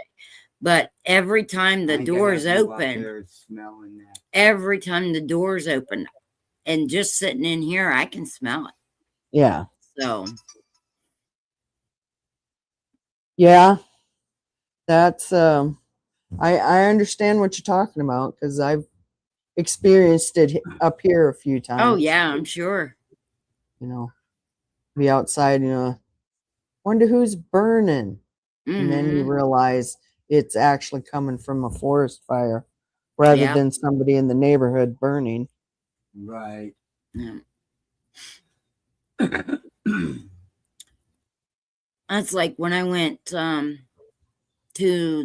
S1: But every time
S2: I
S1: the
S2: ain't gonna
S1: door's
S2: have you out
S1: open,
S2: there smelling that.
S1: every time the door's open, and just sitting in here, I can smell it.
S3: Yeah.
S1: So,
S3: Yeah. That's I understand what you're talking about because I've experienced it up here a few times.
S1: oh yeah, I'm sure.
S3: You know, be outside, wonder who's burning. And then you
S1: Mhm.
S3: realize it's actually coming from a forest fire rather
S1: Yeah.
S3: than somebody in the neighborhood burning.
S2: Right.
S1: Yeah. That's like when I went to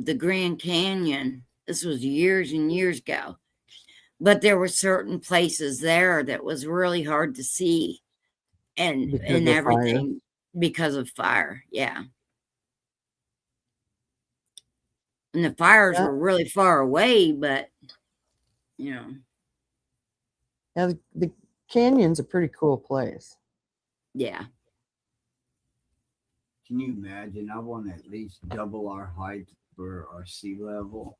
S1: the Grand Canyon. This was years and years ago. But there were certain places there that was really hard to see and
S3: Because of fire.
S1: everything because of fire. Yeah. And the fires
S3: Yeah.
S1: were really far away, but you know,
S3: Yeah, the canyon's a pretty cool place.
S1: yeah.
S2: Can you imagine? I want to at least double our height for our sea level.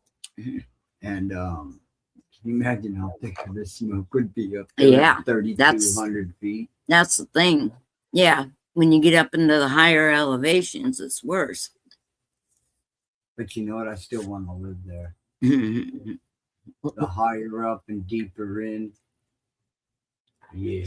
S2: And can you imagine how thick of the smoke would be up there?
S1: Yeah,
S2: at 3,200 feet.
S1: That's the thing. Yeah. When you get up into the higher elevations, it's worse.
S2: But you know what? I still want to live there.
S1: Mhm.
S2: The higher up and deeper in. Yeah.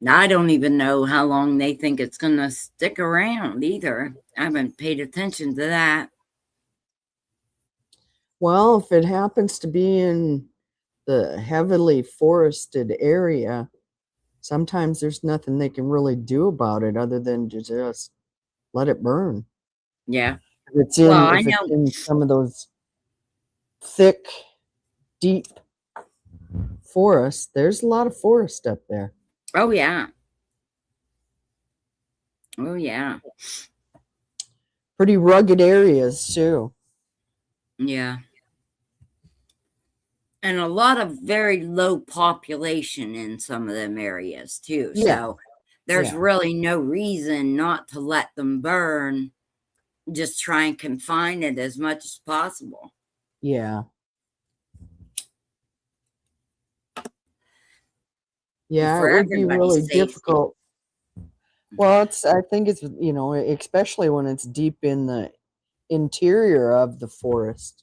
S1: I don't even know how long they think it's going to stick around either. I haven't paid attention to that.
S3: Well, if it happens to be in the heavily forested area, sometimes there's nothing they can really do about it other than to just let it burn.
S1: Yeah.
S3: If it's in,
S1: Well, I
S3: if it's
S1: know.
S3: in some of those thick, deep forests, there's a lot of forest up there.
S1: Oh, yeah. Oh, yeah.
S3: Pretty rugged areas, too.
S1: Yeah. And a lot of very low population in some of them areas, too.
S3: Yeah.
S1: So there's
S3: Yeah.
S1: really no reason not to let them burn. Just try and confine it as much as possible.
S3: Yeah. Yeah,
S1: For
S3: it would be
S1: everybody's
S3: really
S1: safety.
S3: difficult. Well, I think it's, especially when it's deep in the interior of the forest.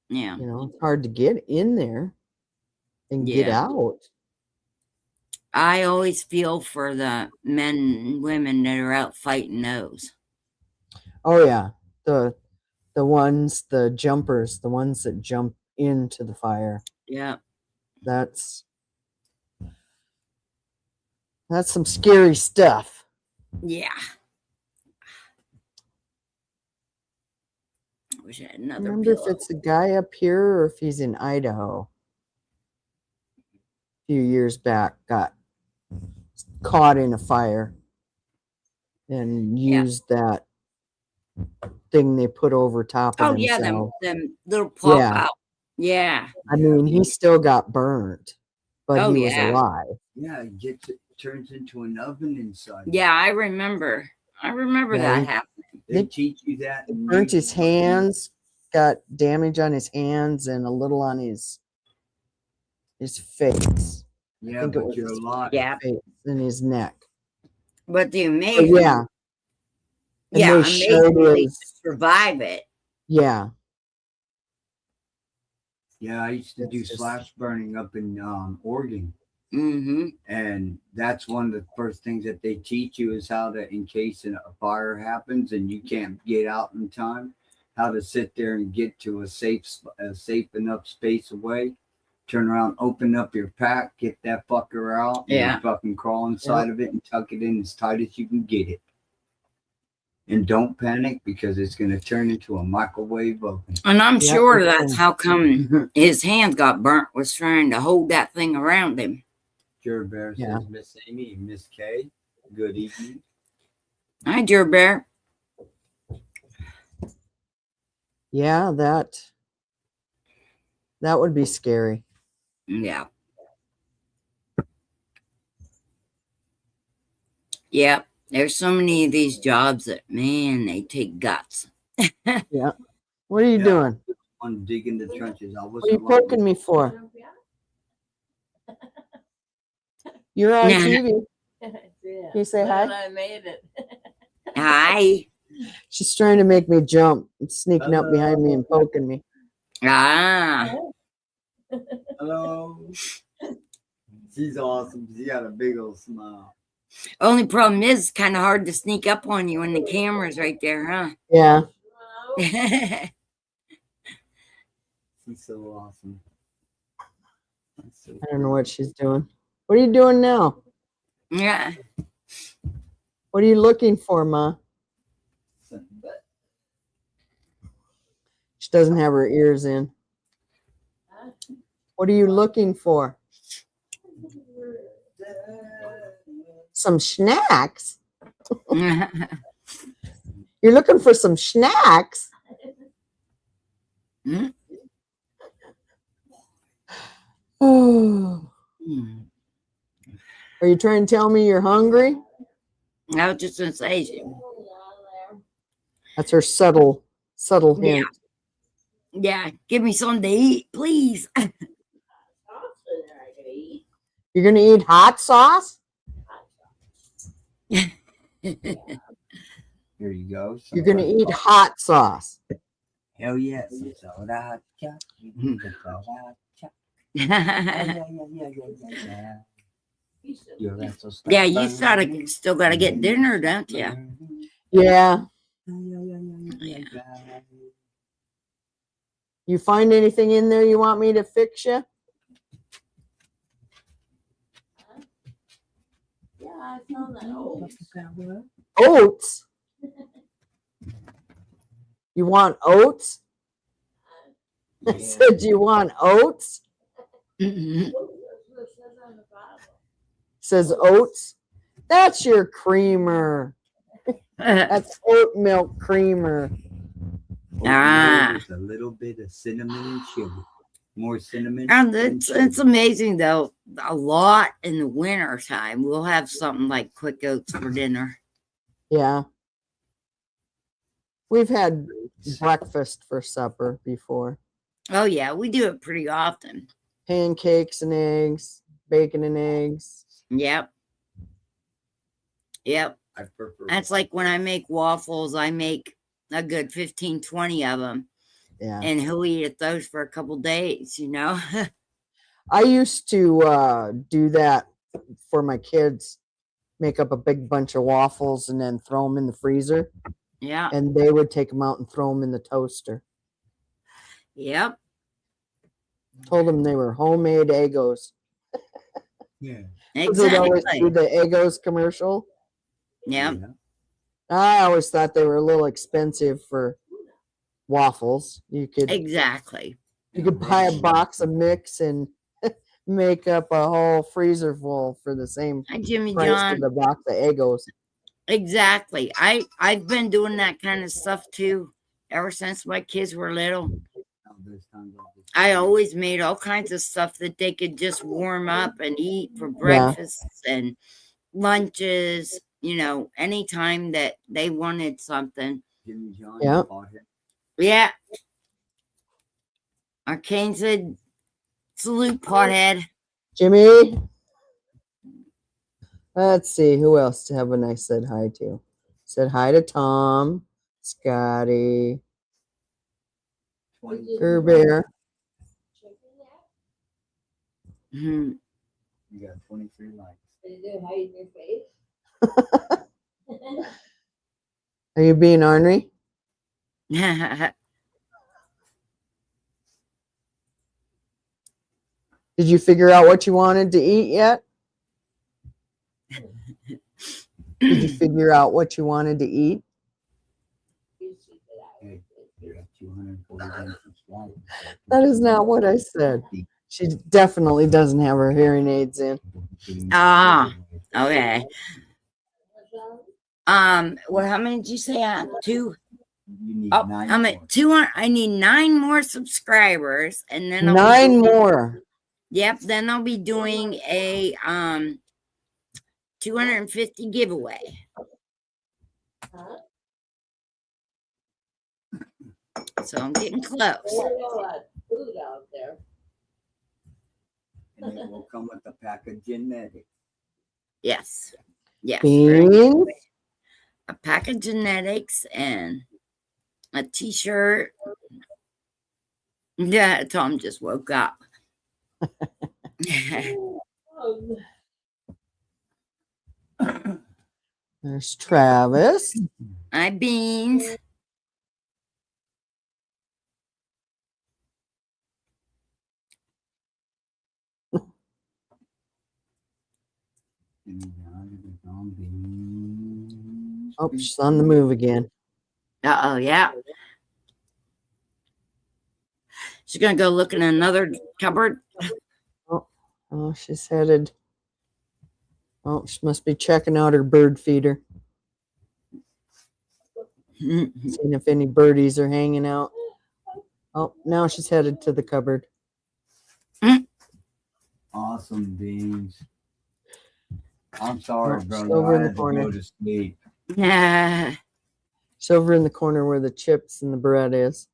S1: Yeah.
S3: It's hard to get in there and get
S1: Yeah.
S3: out.
S1: I always feel for the men and women that are out fighting those.
S3: Oh yeah, the jumpers, the ones that jump into the fire.
S1: Yeah.
S3: That's some scary stuff.
S1: Yeah. I wish I had
S3: I
S1: another
S3: wonder if
S1: pillow.
S3: it's a guy up here or if he's in Idaho. A few years back, got caught in a fire and used that thing they put over top of
S1: Oh, yeah,
S3: himself.
S1: them little pop
S3: Yeah.
S1: out. Yeah.
S3: I mean, he still got burned, but
S1: Oh,
S3: he was
S1: yeah.
S3: alive.
S2: Yeah, it turns into an oven inside.
S1: Yeah, I remember. I remember
S3: Yeah,
S1: that happening.
S2: They
S3: They
S2: teach you that. in
S3: burnt his
S2: music.
S3: hands, got damage on his hands and a little on his face.
S2: Yeah,
S3: think it
S2: but
S3: was
S2: you're
S3: his
S2: alive.
S1: Yeah.
S3: Face and his neck.
S1: But the
S3: But
S1: amazing.
S3: yeah. And
S1: Yeah,
S3: they showed
S1: amazingly
S3: his,
S1: to survive it.
S3: yeah.
S2: Yeah, I used to
S3: It's
S2: do
S3: just-
S2: slash burning up in Oregon.
S1: Mm-hmm.
S2: And that's one of the first things that they teach you is how to, in case a fire happens and you can't get out in time, how to sit there and get to a safe enough space away. Turn around, open up your pack, get that fucker out,
S1: Yeah.
S2: and fucking crawl inside of it and tuck it in as tight as you can get it. And don't panic because it's going to turn into a microwave oven.
S1: And I'm
S3: Yeah,
S1: sure
S3: it's
S1: that's how come his hands got burnt, was trying to hold that thing around him.
S2: Jer Bear
S3: Yeah.
S2: says, Miss Amy and Miss Kay, good evening.
S1: Hi, Jer Bear.
S3: Yeah, that would be scary.
S1: Yeah. Yeah. There's so many of these jobs that, man, they take guts.
S3: Yeah. What are you
S2: Yeah.
S3: doing?
S2: On digging the trenches. I was
S3: What are you poking me for? You're on
S1: Yeah.
S3: TV.
S4: Yeah.
S3: You say
S4: Glad
S3: hi?
S4: I made it.
S1: Hi.
S3: She's trying to make me jump, sneaking up behind me and poking me.
S1: Ah.
S2: Hello. She's awesome. She got a big old smile.
S1: Only problem is it's kind of hard to sneak up on you when the camera's right there, huh?
S3: Yeah.
S1: Yeah.
S2: She's so awesome. That's so
S3: I don't know what she's doing. What are you doing now? What are you looking for, Ma?
S2: But
S3: She doesn't have her ears in. What are you looking for? Some snacks? You're looking for some snacks?
S1: Hmm?
S3: Oh. Are you trying to tell me you're hungry?
S1: I was just gonna say,
S3: That's her subtle
S1: yeah,
S3: hint.
S1: yeah. Give me something to eat, please.
S3: You're gonna eat hot sauce?
S2: Here you go.
S3: You're gonna eat hot sauce.
S2: Hell yes. Soda chop.
S1: Yeah,
S2: Yeah,
S1: you still gotta get dinner, don't you?
S3: Yeah. You find anything in there you want me to fix you?
S4: Yeah, I found that oats.
S3: Oats? You want oats? I said you want oats?
S1: Mhm.
S4: That's what it says on the bottle.
S3: Says oats. That's your creamer. That's oat milk creamer.
S1: Ah.
S2: With a little bit of cinnamon and sugar. More cinnamon.
S1: And
S2: than
S1: it's
S2: sugar.
S1: amazing though. A lot in the winter time, we'll have something like quick oats for dinner.
S3: Yeah. We've had breakfast for supper before.
S1: Oh yeah, we do it pretty often.
S3: Pancakes and eggs, bacon and eggs.
S1: Yep. Yep.
S2: I prefer.
S1: That's like when I make waffles, I make a good 15, 20 of them.
S3: Yeah.
S1: And he'll eat at those for a couple days, you know?
S3: I used to do that for my kids. Make up a big bunch of waffles and then throw them in the freezer.
S1: Yeah.
S3: And they would take them out and throw them in the toaster.
S1: Yep.
S3: Told them they were homemade Eggos.
S2: Yeah.
S3: They'd always do
S1: Exactly.
S3: the Eggos commercial.
S1: Yep.
S3: I always thought they were a little expensive for waffles. You could
S1: Exactly.
S3: buy a box of mix and make up a whole freezer full for the same
S1: Hi, Jimmy
S3: price
S1: John.
S3: of the box of Eggos.
S1: Exactly. I've been doing that kind of stuff too ever since my kids were little. I always made all kinds of stuff that they could just warm up and eat for breakfasts and lunches, you know, anytime that they wanted something.
S2: Jimmy John.
S3: Yeah.
S1: Yeah. Arcane said, salute, pothead.
S3: Jimmy. Let's see who else haven't I said hi to. Said hi to Tom, Scotty, Bear.
S1: Hmm.
S2: You got 23 likes.
S4: Did it hide in your face?
S3: Are you being ornery? Did you figure out what you wanted to eat yet? Did you figure out what you wanted to eat?
S2: Hey, you got 241 subscribers.
S3: That is not what I said. She definitely doesn't have her hearing aids in.
S1: Ah, okay. Well, how many did you say? Two.
S2: You need
S1: Oh,
S2: 9
S1: I'm
S2: more.
S1: at 200. I need 9 more subscribers, and then I'll be
S3: 9
S1: doing-
S3: more.
S1: Yep. Then I'll be doing a 250 giveaway. So I'm getting close.
S4: There's a lot of food out there.
S2: And it will come with a pack of genetics.
S1: Yes. Yes. very
S3: Beans.
S1: good. A pack of genetics and a t-shirt. Yeah, Tom just woke up.
S3: There's Travis.
S1: Hi, Beans.
S3: Oh, she's on the move again.
S1: Uh-oh, yeah. She's gonna go look in another cupboard.
S3: Oh, she's headed. Oh, she must be checking out her bird feeder, seeing if any birdies are hanging out. Oh, now she's headed to the cupboard.
S2: Awesome beans. I'm sorry,
S3: Oh, she's
S2: brother.
S3: over
S2: I
S3: in the
S2: had to
S3: corner.
S2: go to sleep.
S1: Yeah.
S3: She's over in the corner where the chips and the bread is.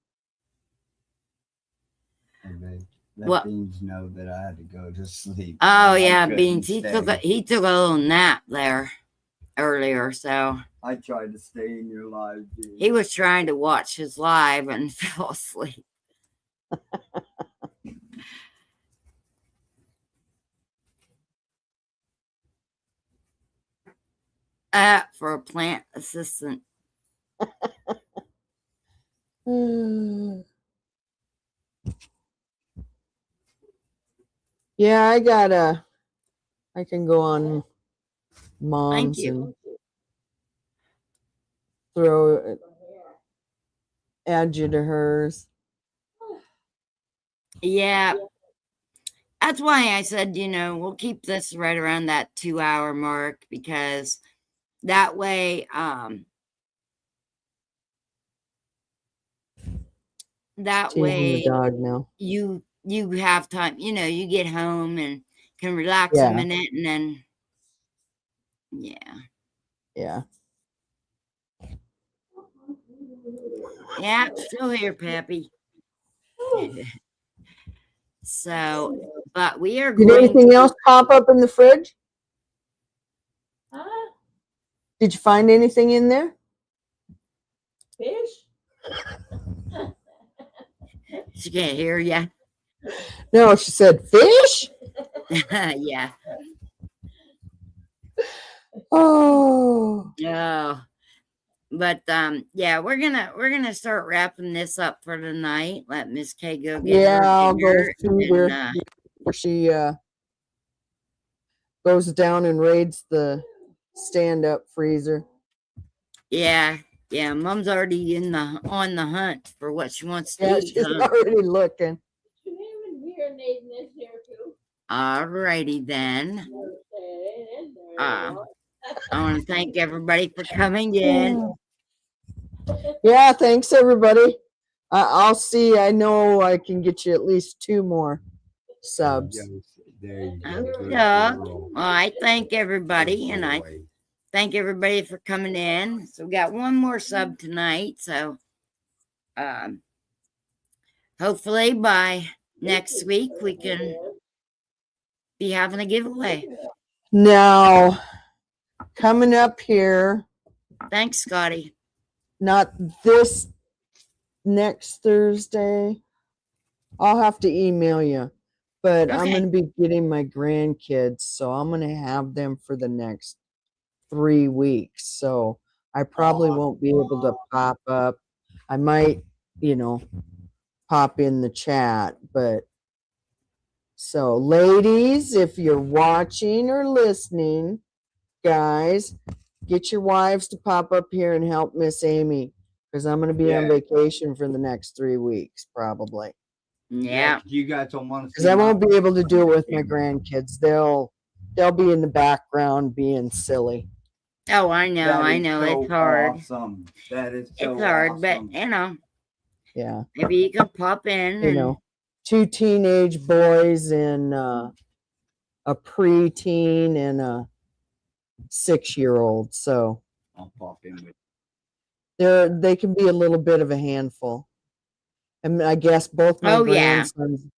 S2: Okay. Let
S1: What?
S2: Beans know that I had to go to sleep.
S1: Oh
S2: I
S1: yeah,
S2: couldn't
S1: Beans. He took a
S2: stay.
S1: little nap there earlier, so
S2: I tried to stay in your live, dude.
S1: he was trying to watch his live and fell asleep. For a plant assistant.
S3: Yeah, I can go on Mom's
S1: you.
S3: and throw add you to hers.
S1: Yeah. That's why I said, we'll keep this right around that 2-hour mark, because that way,
S3: Teasing the dog now.
S1: you have time, you get home and can relax a
S3: Yeah.
S1: minute, and then
S3: Yeah.
S1: yeah, still here, Pappy. So, but we are
S3: Did
S1: going
S3: anything else pop up in the fridge?
S4: Huh?
S3: Did you find anything in there?
S4: Fish?
S1: She can't hear ya.
S3: No, she said fish.
S1: Yeah.
S3: Oh,
S1: Oh. But yeah, we're gonna start wrapping this up for tonight. Let Miss K go get
S3: yeah.
S1: her
S3: I'll go
S1: dinner,
S3: feed her
S1: and,
S3: before she goes down and raids the stand-up freezer.
S1: yeah, Mom's already on the hunt for what she wants to
S3: Yeah,
S1: eat.
S3: she's
S1: Huh?
S3: already looking.
S4: You even hear Nathan is here too.
S1: Alrighty then.
S4: Okay, there you
S1: Uh,
S4: go.
S1: I want to thank everybody for coming in.
S3: Yeah, thanks everybody. I'll see. I know I can get you at least 2 more subs.
S2: There you go.
S1: Okay.
S2: Good
S1: Well,
S2: girl.
S1: I thank everybody,
S2: Good
S1: and I
S2: boy.
S1: thank everybody for coming in. So we got one more sub tonight. So hopefully by next week we can be having a giveaway.
S3: Now, coming up here,
S1: Thanks, Scotty.
S3: not this next Thursday. I'll have to email you, but I'm
S1: Okay.
S3: going to be getting my grandkids, so I'm going to have them for the next 3 weeks. So I probably won't be able to pop up. I might, pop in the chat, but so ladies, if you're watching or listening, guys, get your wives to pop up here and help Miss Amy, because I'm going to be on vacation for the next 3 weeks, probably.
S1: Yeah.
S2: You guys don't want to
S3: Because I won't be able to do it with my grandkids. They'll be in the background being silly.
S1: Oh, I know. It's hard.
S2: Awesome. That is so
S1: It's hard,
S2: awesome.
S1: but
S3: Yeah.
S1: maybe you can pop in. And,
S3: 2 teenage boys and a preteen and a 6-year-old. So
S2: I'll pop in with
S3: they can be a little bit of a handful. And I guess both my
S1: Oh, yeah.
S3: grandsons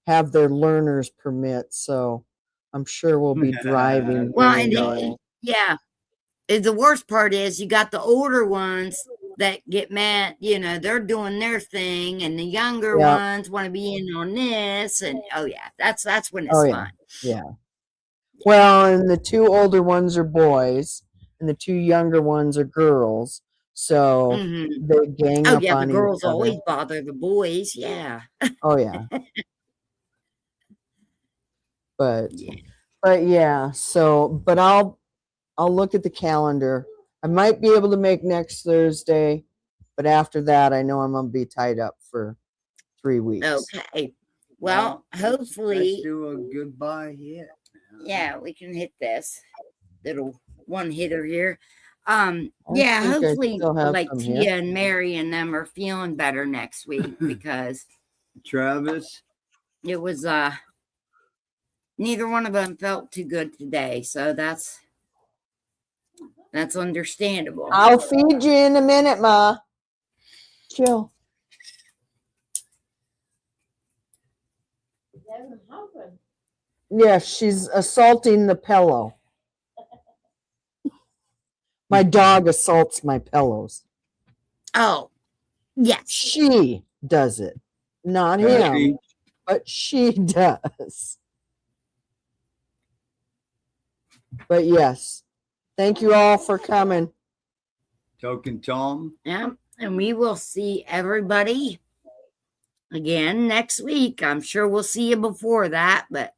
S3: have their learner's permit, so I'm sure we'll be driving.
S1: Well,
S3: here
S1: and
S3: and
S1: yeah. The worst part is you got the older ones that get mad, they're doing their thing, and the younger
S3: Yeah.
S1: ones want to be in on this, and that's when it's
S3: Oh, yeah.
S1: fun.
S3: Yeah. Well, and the 2 older ones are boys, and the 2 younger ones are girls. So
S1: Mhm.
S3: they gang
S1: Oh
S3: up
S1: yeah,
S3: on
S1: the
S3: each
S1: girls
S3: other.
S1: always bother the boys. Yeah.
S3: Oh yeah. But
S1: Yeah.
S3: yeah, so but I'll look at the calendar. I might be able to make next Thursday, but after that I know I'm gonna be tied up for 3 weeks.
S1: Okay. Well,
S2: let's
S1: hopefully,
S2: do a goodbye hit.
S1: yeah, we can hit this little one hitter here.
S3: I
S1: Yeah,
S3: think I
S1: hopefully,
S3: still have
S1: like
S3: some
S1: Tia
S3: here.
S1: and Mary and them are feeling better next week because
S2: Travis,
S1: it was neither one of them felt too good today, so that's understandable.
S3: I'll feed you in a minute, Ma. Chill.
S4: That happened.
S3: Yeah, she's assaulting the pillow. My dog assaults my pillows.
S1: Oh, yes.
S3: She does it, not
S2: Happy.
S3: him, but she does. But yes, thank you all for coming.
S2: Token Tom.
S1: Yeah, and we will see everybody again next week. I'm sure we'll see you before that, but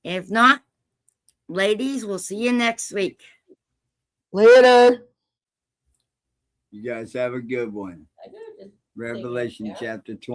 S1: if not, ladies, we'll see you next week.
S3: Later.
S2: You guys have a good one.
S4: I do just
S2: Revelation
S4: yeah.
S2: chapter 20.